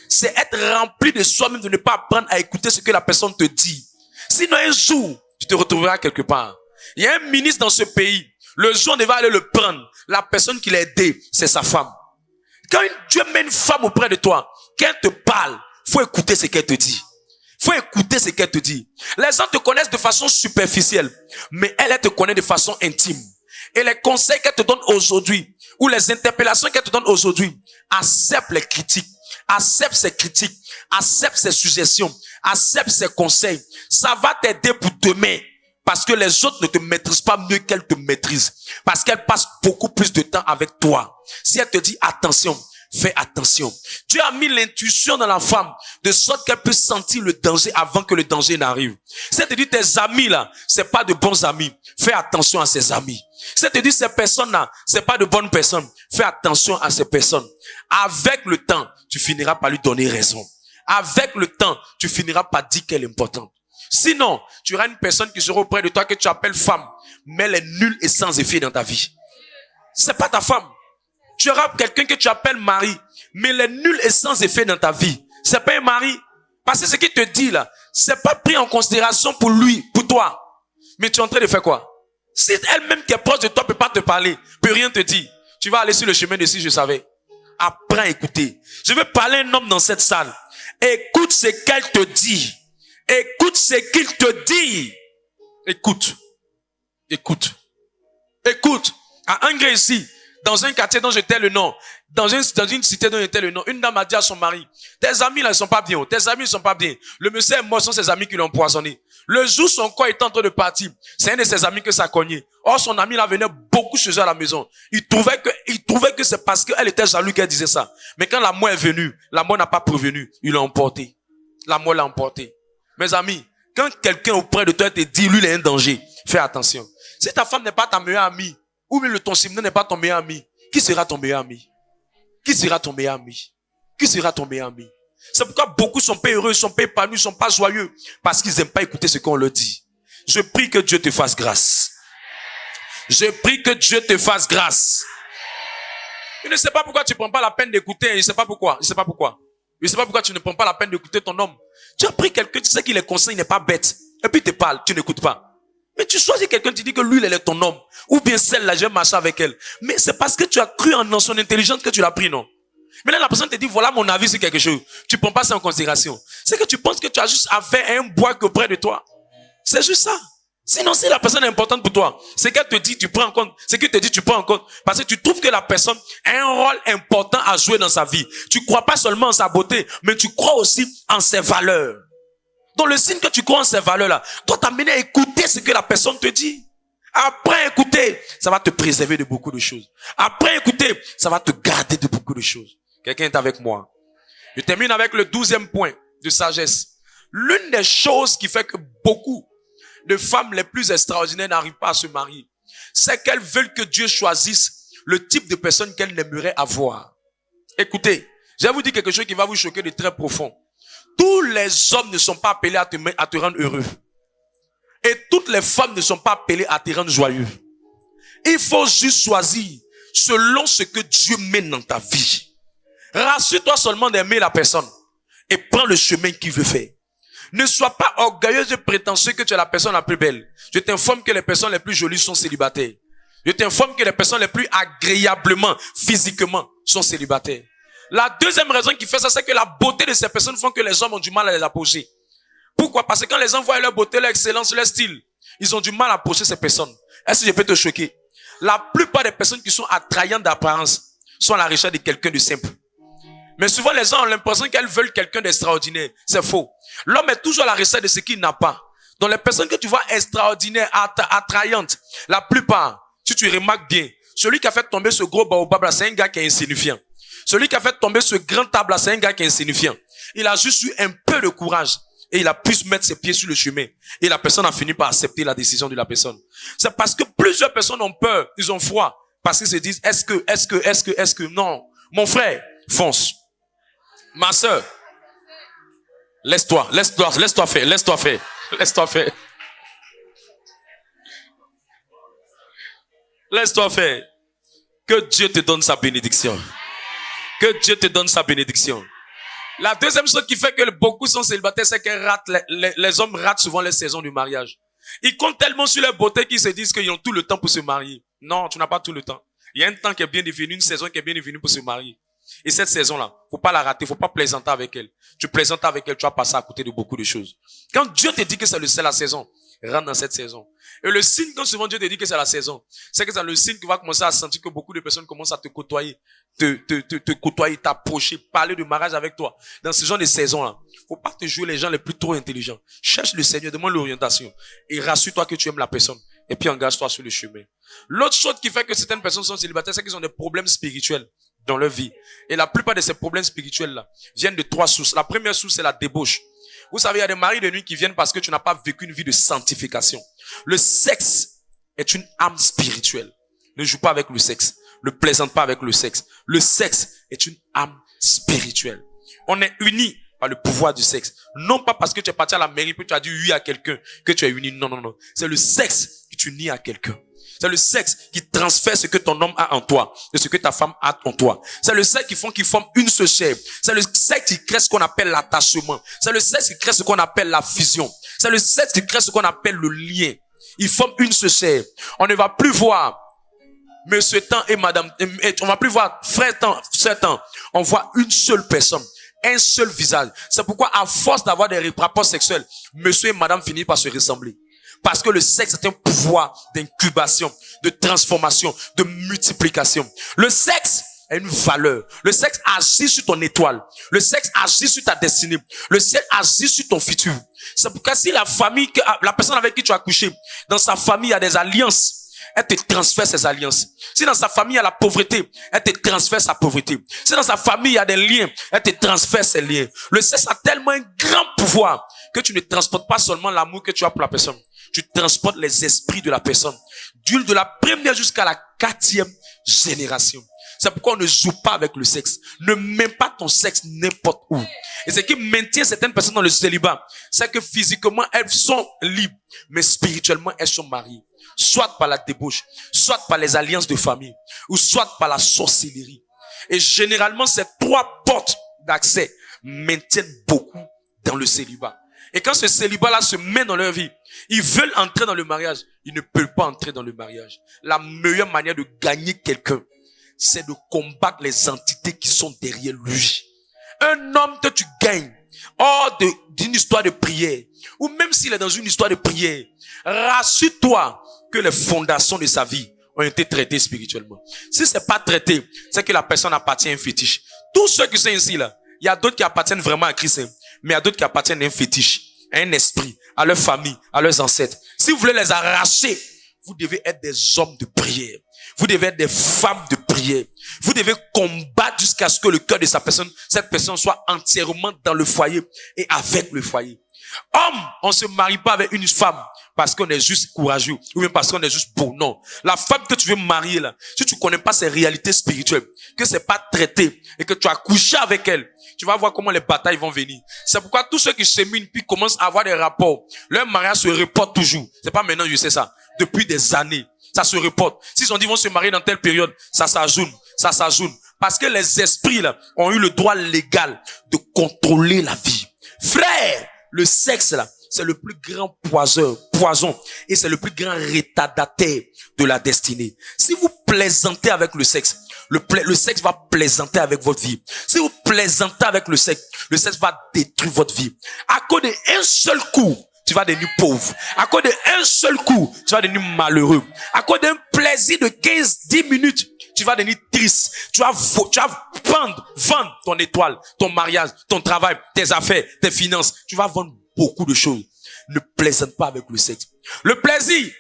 C'est être rempli de soi-même de ne pas apprendre à écouter ce que la personne te dit. Sinon un jour, tu te retrouveras quelque part. Il y a un ministre dans ce pays, le jour où on devait aller le prendre, la personne qui l'a aidé, c'est sa femme. Quand Dieu met une femme auprès de toi, qu'elle te parle, faut écouter ce qu'elle te dit. Faut écouter ce qu'elle te dit. Les gens te connaissent de façon superficielle, mais elle te connaît de façon intime. Et les conseils qu'elle te donne aujourd'hui, ou les interpellations qu'elle te donne aujourd'hui, accepte les critiques, accepte ses critiques, accepte ses suggestions, accepte ses conseils. Ça va t'aider pour demain. Parce que les autres ne te maîtrisent pas mieux qu'elle te maîtrise. Parce qu'elle passe beaucoup plus de temps avec toi. Si elle te dit attention, fais attention. Dieu a mis l'intuition dans la femme de sorte qu'elle puisse sentir le danger avant que le danger n'arrive. Si elle te dit tes amis là, c'est pas de bons amis, fais attention à ces amis. Si elle te dit ces personnes là, c'est pas de bonnes personnes, fais attention à ces personnes. Avec le temps, tu finiras par lui donner raison. Avec le temps, tu finiras par dire qu'elle est importante. Sinon, tu auras une personne qui sera auprès de toi que tu appelles femme, mais elle est nulle et sans effet dans ta vie. C'est pas ta femme. Tu auras quelqu'un que tu appelles mari, mais elle est nulle et sans effet dans ta vie. C'est pas un mari. Parce que ce qu'il te dit là, c'est pas pris en considération pour lui, pour toi. Mais tu es en train de faire quoi? Si elle-même qui est proche de toi peut pas te parler, peut rien te dire, tu vas aller sur le chemin de si je savais. Apprends à écouter. Je veux parler à un homme dans cette salle. Écoute ce qu'elle te dit. Écoute ce qu'il te dit. Écoute. Écoute. Écoute. À Angers ici, dans un quartier dont j'étais le nom, dans une cité dont j'étais le nom, une dame a dit à son mari, tes amis là, ils sont pas bien, tes amis ils sont pas bien. Le monsieur est mort, ce sont ses amis qui l'ont empoisonné. Le jour son corps était en train de partir, c'est un de ses amis que ça cognait. Or, son ami là venait beaucoup chez eux à la maison. Il trouvait que c'est parce qu'elle était jaloux qu'elle disait ça. Mais quand la mort est venue, la mort n'a pas prévenu, il l'a emporté. La mort l'a emporté. Mes amis, quand quelqu'un auprès de toi te dit, lui, il est un danger, fais attention. Si ta femme n'est pas ta meilleure amie, ou bien ton séminaire n'est pas ton meilleur ami, qui sera ton meilleur ami? Qui sera ton meilleur ami? Qui sera ton meilleur ami? C'est pourquoi beaucoup sont pas heureux, sont pas épanouis, sont pas joyeux, parce qu'ils n'aiment pas écouter ce qu'on leur dit. Je prie que Dieu te fasse grâce. Je prie que Dieu te fasse grâce. Je ne sais pas pourquoi tu ne prends pas la peine d'écouter, je ne sais pas pourquoi, je ne sais pas pourquoi. Je ne sais pas pourquoi tu ne prends pas la peine d'écouter ton homme. Tu as pris quelqu'un, tu sais qu'il est conscient, il n'est pas bête, et puis il te parle, tu n'écoutes pas. Mais tu choisis quelqu'un, tu dis que lui, il est ton homme. Ou bien celle-là, je vais marcher avec elle. Mais c'est parce que tu as cru en son intelligence que tu l'as pris, non? Mais là, la personne te dit, voilà mon avis sur quelque chose. Tu prends pas ça en considération. C'est que tu penses que tu as juste affaire à un bois auprès de toi. C'est juste ça. Sinon, si la personne est importante pour toi, ce qu'elle te dit, tu prends en compte. Ce qu'elle te dit, tu prends en compte. Parce que tu trouves que la personne a un rôle important à jouer dans sa vie. Tu crois pas seulement en sa beauté, mais tu crois aussi en ses valeurs. Donc le signe que tu crois en ces valeurs-là doit t'amener à écouter ce que la personne te dit. Après écouter, ça va te préserver de beaucoup de choses. Après écouter, ça va te garder de beaucoup de choses. Quelqu'un est avec moi. Je termine avec le 12e point de sagesse. L'une des choses qui fait que beaucoup de femmes les plus extraordinaires n'arrivent pas à se marier, c'est qu'elles veulent que Dieu choisisse le type de personne qu'elles n'aimeraient avoir. Écoutez, je vais vous dire quelque chose qui va vous choquer de très profond. Tous les hommes ne sont pas appelés à te rendre heureux. Et toutes les femmes ne sont pas appelées à te rendre joyeux. Il faut juste choisir selon ce que Dieu mène dans ta vie. Rassure-toi seulement d'aimer la personne et prends le chemin qu'il veut faire. Ne sois pas orgueilleuse et prétentieux que tu es la personne la plus belle. Je t'informe que les personnes les plus jolies sont célibataires. Je t'informe que les personnes les plus agréablement, physiquement, sont célibataires. La deuxième raison qui fait ça, c'est que la beauté de ces personnes font que les hommes ont du mal à les approcher. Pourquoi? Parce que quand les gens voient leur beauté, leur excellence, leur style, ils ont du mal à approcher ces personnes. Est-ce que je peux te choquer? La plupart des personnes qui sont attrayantes d'apparence sont à la recherche de quelqu'un de simple. Mais souvent, les gens ont l'impression qu'elles veulent quelqu'un d'extraordinaire. C'est faux. L'homme est toujours à la recherche de ce qu'il n'a pas. Donc les personnes que tu vois extraordinaires, attrayantes, la plupart, si tu remarques bien, celui qui a fait tomber ce gros baobab là, c'est un gars qui est insignifiant. Celui qui a fait tomber ce grand table là, c'est un gars qui est insignifiant. Il a juste eu un peu de courage et il a pu se mettre ses pieds sur le chemin. Et la personne a fini par accepter la décision de la personne. C'est parce que plusieurs personnes ont peur, ils ont froid, parce qu'ils se disent, est-ce que, non. Mon frère, fonce. Ma sœur, laisse-toi faire. Que Dieu te donne sa bénédiction. Que Dieu te donne sa bénédiction. La deuxième chose qui fait que beaucoup sont célibataires, c'est que les hommes ratent souvent les saisons du mariage. Ils comptent tellement sur leur beauté qu'ils se disent qu'ils ont tout le temps pour se marier. Non, tu n'as pas tout le temps. Il y a un temps qui est bien défini, une saison qui est bien définie pour se marier. Et cette saison-là, faut pas la rater, faut pas plaisanter avec elle. Tu plaisantes avec elle, tu vas passer à côté de beaucoup de choses. Quand Dieu te dit que c'est la saison, rentre dans cette saison. Et le signe, quand souvent Dieu te dit que c'est la saison, c'est que c'est le signe que tu vas commencer à sentir que beaucoup de personnes commencent à te côtoyer, te côtoyer, t'approcher, parler de mariage avec toi. Dans ce genre de saison-là, faut pas te jouer les gens les plus trop intelligents. Cherche le Seigneur, demande l'orientation. Et rassure-toi que tu aimes la personne. Et puis engage-toi sur le chemin. L'autre chose qui fait que certaines personnes sont célibataires, c'est qu'ils ont des problèmes spirituels dans leur vie. Et la plupart de ces problèmes spirituels-là viennent de 3 sources. La première source, c'est la débauche. Vous savez, il y a des maris de nuit qui viennent parce que tu n'as pas vécu une vie de sanctification. Le sexe est une âme spirituelle. Ne joue pas avec le sexe. Ne plaisante pas avec le sexe. Le sexe est une âme spirituelle. On est unis par le pouvoir du sexe. Non pas parce que tu es parti à la mairie puis tu as dit oui à quelqu'un que tu es uni. Non, non, non. C'est le sexe qui t'unit à quelqu'un. C'est le sexe qui transfère ce que ton homme a en toi et ce que ta femme a en toi. C'est le sexe qui forme une seule chair. C'est le sexe qui crée ce qu'on appelle l'attachement. C'est le sexe qui crée ce qu'on appelle la fusion. C'est le sexe qui crée ce qu'on appelle le lien. Ils forment une seule chair. On ne va plus voir monsieur temps et madame, on va plus voir frère temps, sœur temps. On voit une seule personne. Un seul visage. C'est pourquoi, à force d'avoir des rapports sexuels, monsieur et madame finissent par se ressembler. Parce que le sexe est un pouvoir d'incubation, de transformation, de multiplication. Le sexe a une valeur. Le sexe agit sur ton étoile. Le sexe agit sur ta destinée. Le sexe agit sur ton futur. C'est pourquoi si la famille, la personne avec qui tu as couché, dans sa famille, il y a des alliances, elle te transfère ses alliances. Si dans sa famille, il y a la pauvreté, elle te transfère sa pauvreté. Si dans sa famille, il y a des liens, elle te transfère ses liens. Le sexe a tellement un grand pouvoir que tu ne transportes pas seulement l'amour que tu as pour la personne. Tu transportes les esprits de la personne. De la première jusqu'à la 4e génération. C'est pourquoi on ne joue pas avec le sexe. Ne mets pas ton sexe n'importe où. Et ce qui maintient certaines personnes dans le célibat, c'est que physiquement, elles sont libres, mais spirituellement, elles sont mariées. Soit par la débauche, soit par les alliances de famille, ou soit par la sorcellerie. Et généralement, ces 3 portes d'accès maintiennent beaucoup dans le célibat. Et quand ce célibat-là se met dans leur vie, ils veulent entrer dans le mariage. Ils ne peuvent pas entrer dans le mariage. La meilleure manière de gagner quelqu'un, c'est de combattre les entités qui sont derrière lui. Un homme que tu gagnes hors d'une histoire de prière, ou même s'il est dans une histoire de prière, rassure-toi que les fondations de sa vie ont été traitées spirituellement. Si c'est pas traité, c'est que la personne appartient à un fétiche. Tous ceux qui sont ici là, il y a d'autres qui appartiennent vraiment à Christ, mais il y a d'autres qui appartiennent à un fétiche, à un esprit, à leur famille, à leurs ancêtres. Si vous voulez les arracher, vous devez être des hommes de prière. Vous devez être des femmes de prière. Vous devez combattre jusqu'à ce que le cœur de cette personne soit entièrement dans le foyer et avec le foyer. Homme, on ne se marie pas avec une femme parce qu'on est juste courageux ou bien parce qu'on est juste beau. Non. La femme que tu veux marier là, si tu connais pas ses réalités spirituelles, que c'est pas traité et que tu as couché avec elle, tu vas voir comment les batailles vont venir. C'est pourquoi tous ceux qui cheminent puis commencent à avoir des rapports, leur mariage se reporte toujours. C'est pas maintenant, je sais ça. Depuis des années, ça se reporte. S'ils ont dit vont se marier dans telle période, ça s'ajoute. Parce que les esprits là ont eu le droit légal de contrôler la vie. Frère, le sexe là, c'est le plus grand poison et c'est le plus grand retardataire de la destinée. Si vous plaisantez avec le sexe sexe va plaisanter avec votre vie. Si vous plaisantez avec le sexe va détruire votre vie. À cause d'un seul coup, tu vas devenir pauvre. À cause d'un seul coup, tu vas devenir malheureux. À cause d'un plaisir de 15-10 minutes, tu vas devenir triste. Tu vas vendre ton étoile, ton mariage, ton travail, tes affaires, tes finances. Tu vas vendre beaucoup de choses. Ne plaisante pas avec le sexe. Le plaisir,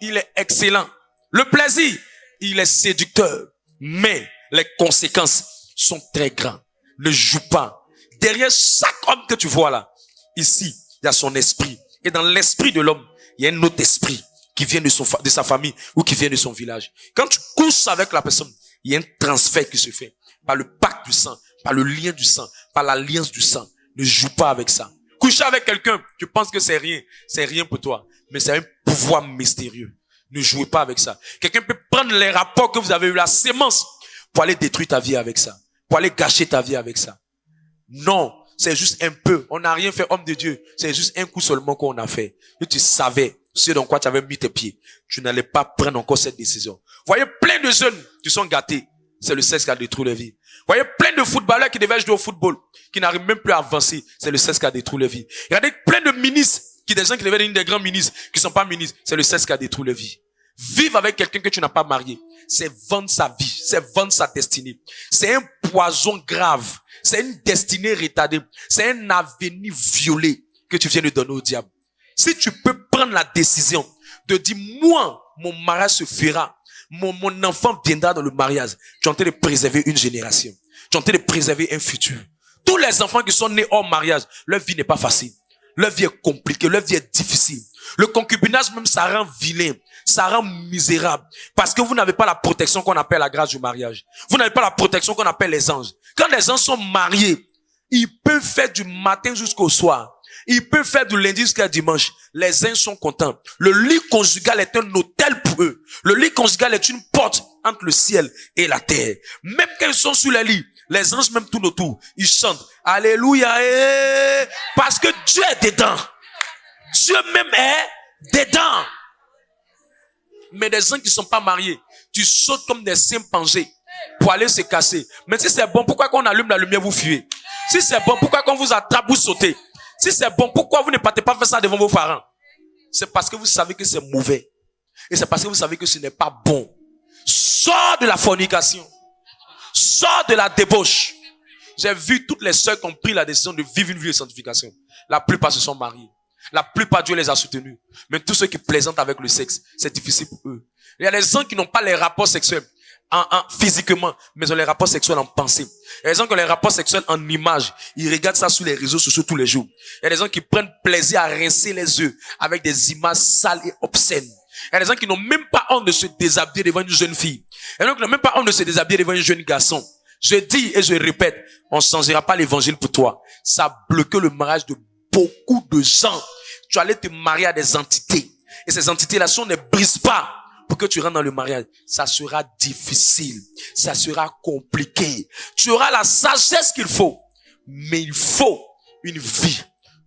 il est excellent. Le plaisir, il est séducteur. Mais les conséquences sont très grandes. Ne joue pas. Derrière chaque homme que tu vois là, ici, il y a son esprit. Et dans l'esprit de l'homme, il y a un autre esprit qui vient de sa famille ou qui vient de son village. Quand tu couches avec la personne, il y a un transfert qui se fait par le pacte du sang, par le lien du sang, par l'alliance du sang. Ne joue pas avec ça. Coucher avec quelqu'un, tu penses que c'est rien pour toi. Mais c'est un pouvoir mystérieux. Ne jouez pas avec ça. Quelqu'un peut prendre les rapports que vous avez eu, la sémence, pour aller détruire ta vie avec ça. Pour aller gâcher ta vie avec ça. Non, c'est juste un peu. On n'a rien fait, homme de Dieu. C'est juste un coup seulement qu'on a fait. Et tu savais ce dans quoi tu avais mis tes pieds. Tu n'allais pas prendre encore cette décision. Vous voyez plein de jeunes qui sont gâtés. C'est le sexe qui a détruit leur vie. Vous voyez plein de footballeurs qui devaient jouer au football, qui n'arrivent même plus à avancer. C'est le sexe qui a détruit leur vie. Regardez plein de ministres, des gens qui devaient devenir des grands ministres, qui ne sont pas ministres. C'est le sexe qui a détruit leur vie. Vivre avec quelqu'un que tu n'as pas marié, c'est vendre sa vie, c'est vendre sa destinée. C'est un poison grave. C'est une destinée retardée. C'est un avenir violé que tu viens de donner au diable. Si tu peux prendre la décision de dire, moi, mon mariage se fera. Mon enfant viendra dans le mariage. Tu es en train de préserver une génération. Tu es en train de préserver un futur. Tous les enfants qui sont nés hors mariage, leur vie n'est pas facile. Leur vie est compliquée, leur vie est difficile. Le concubinage même, ça rend vilain, ça rend misérable. Parce que vous n'avez pas la protection qu'on appelle la grâce du mariage. Vous n'avez pas la protection qu'on appelle les anges. Quand les anges sont mariés, Ils peuvent faire du matin jusqu'au soir. Ils peuvent faire du lundi jusqu'à dimanche. Les uns sont contents. Le lit conjugal est un hôtel pour eux. Le lit conjugal est une porte entre le ciel et la terre. Même quand ils sont sur les lits, les anges même tournent autour. Ils chantent. Alléluia. Parce que Dieu est dedans. Dieu même est dedans. Mais des gens qui ne sont pas mariés, tu sautes comme des chimpanzés pour aller se casser. Mais si c'est bon, pourquoi quand on allume la lumière, vous fuyez? Si c'est bon, pourquoi quand on vous attrape, vous sautez? Si c'est bon, pourquoi vous ne partez pas faire ça devant vos parents? C'est parce que vous savez que c'est mauvais. Et c'est parce que vous savez que ce n'est pas bon. Sors de la fornication. Sors de la débauche. J'ai vu toutes les sœurs qui ont pris la décision de vivre une vie de sanctification. La plupart se sont mariées. La plupart, Dieu les a soutenus. Mais tous ceux qui plaisantent avec le sexe, c'est difficile pour eux. Il y a des gens qui n'ont pas les rapports sexuels physiquement, mais ils ont les rapports sexuels en pensée. Il y a des gens qui ont les rapports sexuels en image. Ils regardent ça sur les réseaux sociaux tous les jours. Il y a des gens qui prennent plaisir à rincer les yeux avec des images sales et obscènes. Il y a des gens qui n'ont même pas honte de se déshabiller devant une jeune fille. Il y a des gens qui n'ont même pas honte de se déshabiller devant un jeune garçon. Je dis et je répète, on ne changera pas l'évangile pour toi. Ça a bloqué le mariage de beaucoup de gens. Tu allais te marier à des entités. Et ces entités-là, si on ne brise pas pour que tu rentres dans le mariage, ça sera difficile. Ça sera compliqué. Tu auras la sagesse qu'il faut. Mais il faut une vie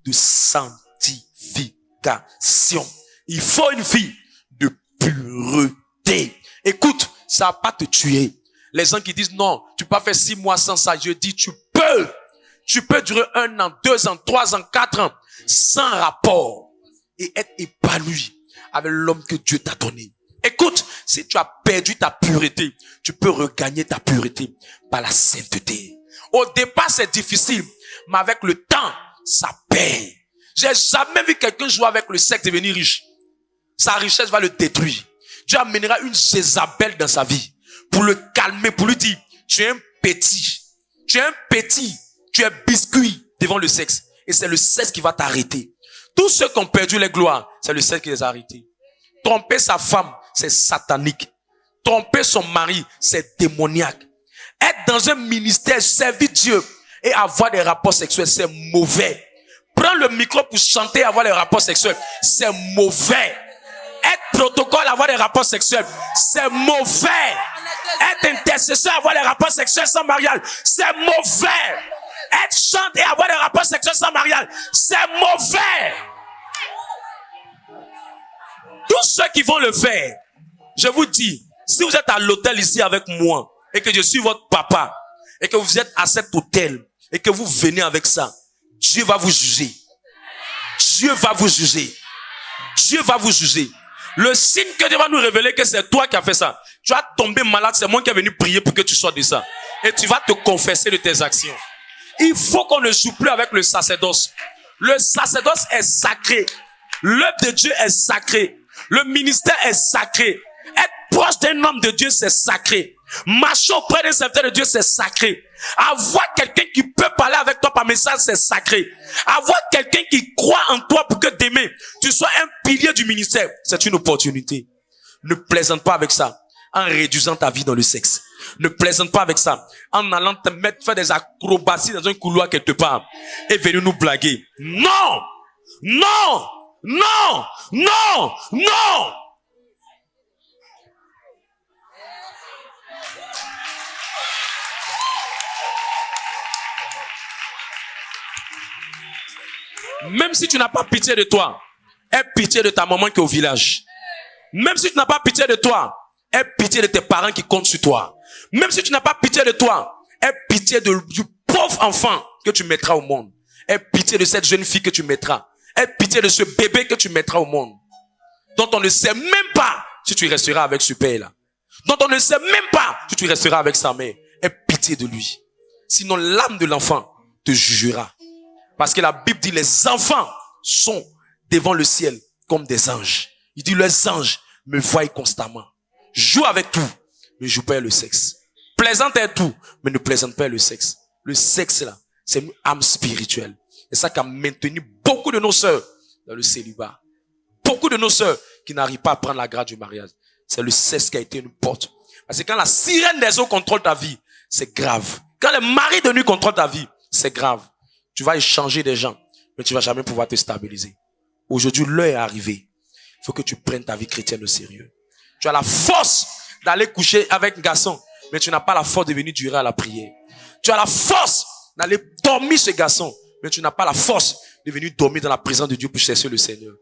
de sanctification. Il faut une vie de pureté. Écoute, ça va pas te tuer. Les gens qui disent non, tu peux pas faire 6 mois sans ça. Je dis, tu peux. Tu peux durer 1 an, 2 ans, 3 ans, 4 ans, sans rapport, et être épanoui avec l'homme que Dieu t'a donné. Écoute, si tu as perdu ta pureté, tu peux regagner ta pureté par la sainteté. Au départ, c'est difficile, mais avec le temps, ça paye. J'ai jamais vu quelqu'un jouer avec le sexe devenir riche. Sa richesse va le détruire. Dieu amènera une Jézabel dans sa vie pour le calmer, pour lui dire, tu es un petit, tu es biscuit devant le sexe. Et c'est le sexe qui va t'arrêter. Tous ceux qui ont perdu les gloires, c'est le sexe qui les a arrêtés. Tromper sa femme, c'est satanique. Tromper son mari, c'est démoniaque. Être dans un ministère, servir Dieu et avoir des rapports sexuels, c'est mauvais. Prendre le micro pour chanter et avoir des rapports sexuels, c'est mauvais. Être protocole, avoir des rapports sexuels, c'est mauvais. Être intercesseur, avoir des rapports sexuels sans mariage, c'est mauvais. Être chante et avoir des rapports sexuels sans mariage, c'est mauvais. Tous ceux qui vont le faire, je vous dis, si vous êtes à l'hôtel ici avec moi, et que je suis votre papa, et que vous êtes à cet hôtel, et que vous venez avec ça, Dieu va vous juger. Dieu va vous juger. Dieu va vous juger. Le signe que Dieu va nous révéler que c'est toi qui as fait ça. Tu as tombé malade, c'est moi qui est venu prier pour que tu sois de ça. Et tu vas te confesser de tes actions. Il faut qu'on ne joue plus avec le sacerdoce. Le sacerdoce est sacré. L'œuvre de Dieu est sacrée. Le ministère est sacré. Être proche d'un homme de Dieu, c'est sacré. Marcher auprès d'un serviteur de Dieu, c'est sacré. Avoir quelqu'un qui peut parler avec toi par message, c'est sacré. Avoir quelqu'un qui croit en toi pour que demain, tu sois un pilier du ministère, c'est une opportunité. Ne plaisante pas avec ça en réduisant ta vie dans le sexe. Ne plaisante pas avec ça en allant te mettre faire des acrobaties dans un couloir quelque part et venir nous blaguer. Non! Non! Non! Non! Non! Même si tu n'as pas pitié de toi, aie pitié de ta maman qui est au village. Même si tu n'as pas pitié de toi, aie pitié de tes parents qui comptent sur toi. Même si tu n'as pas pitié de toi, aie pitié du pauvre enfant que tu mettras au monde. Aie pitié de cette jeune fille que tu mettras. Aie pitié de ce bébé que tu mettras au monde. Dont on ne sait même pas si tu resteras avec ce père-là. Dont on ne sait même pas si tu resteras avec sa mère. Aie pitié de lui. Sinon l'âme de l'enfant te jugera. Parce que la Bible dit les enfants sont devant le ciel comme des anges. Il dit les anges me voient constamment. Joue avec tout, mais joue pas le sexe. Plaisante avec tout, mais ne plaisante pas le sexe. Le sexe là, c'est une âme spirituelle. C'est ça qui a maintenu beaucoup de nos sœurs dans le célibat. Beaucoup de nos sœurs qui n'arrivent pas à prendre la grâce du mariage. C'est le sexe qui a été une porte. Parce que quand la sirène des eaux contrôle ta vie, c'est grave. Quand le mari de nuit contrôle ta vie, c'est grave. Tu vas échanger des gens, mais tu vas jamais pouvoir te stabiliser. Aujourd'hui, l'heure est arrivée. Il faut que tu prennes ta vie chrétienne au sérieux. Tu as la force d'aller coucher avec un garçon, mais tu n'as pas la force de venir durer à la prière. Tu as la force d'aller dormir ce garçon, mais tu n'as pas la force de venir dormir dans la présence de Dieu pour chercher le Seigneur.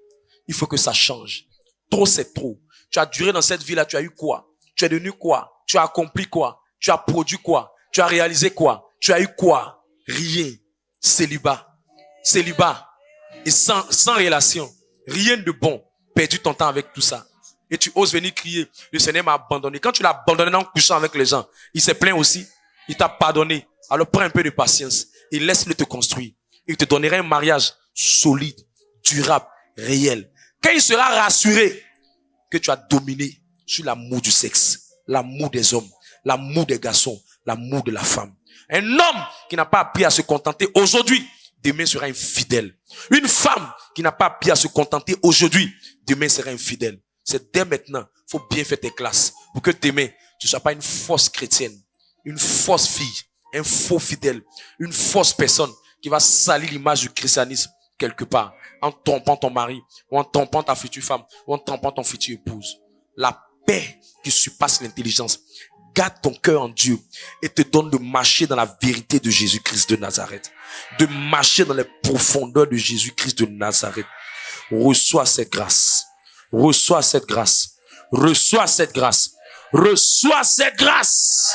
Il faut que ça change. Trop, c'est trop. Tu as duré dans cette vie-là, tu as eu quoi? Tu es devenu quoi? Tu as accompli quoi? Tu as produit quoi? Tu as réalisé quoi? Tu as eu quoi? Rien. Célibat. Célibat. Et sans relation. Rien de bon. Perdu ton temps avec tout ça. Et tu oses venir crier, le Seigneur m'a abandonné. Quand tu l'as abandonné en couchant avec les gens, il s'est plaint aussi. Il t'a pardonné. Alors prends un peu de patience et laisse-le te construire. Il te donnera un mariage solide, durable, réel. Quand il sera rassuré que tu as dominé sur l'amour du sexe, l'amour des hommes, l'amour des garçons, l'amour de la femme. Un homme qui n'a pas appris à se contenter aujourd'hui, demain sera infidèle. Une femme qui n'a pas appris à se contenter aujourd'hui, demain sera infidèle. C'est dès maintenant, faut bien faire tes classes pour que demain, tu ne sois pas une fausse chrétienne, une fausse fille, un faux fidèle, une fausse personne qui va salir l'image du christianisme quelque part en trompant ton mari ou en trompant ta future femme ou en trompant ton futur épouse. La paix qui surpasse l'intelligence garde ton cœur en Dieu et te donne de marcher dans la vérité de Jésus-Christ de Nazareth, de marcher dans les profondeurs de Jésus-Christ de Nazareth. Reçois cette grâce. Reçois cette grâce. Reçois cette grâce. Reçois cette grâce.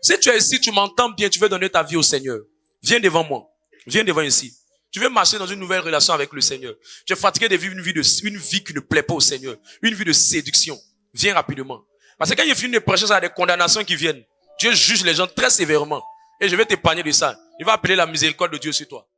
Si tu es ici, tu m'entends bien, tu veux donner ta vie au Seigneur. Viens devant moi. Viens devant ici. Tu veux marcher dans une nouvelle relation avec le Seigneur. Tu es fatigué de vivre une vie qui ne plaît pas au Seigneur. Une vie de séduction. Viens rapidement. Parce que quand il finit de prêcher, ça a des condamnations qui viennent. Dieu juge les gens très sévèrement. Et je vais t'épargner de ça. Il va appeler la miséricorde de Dieu sur toi.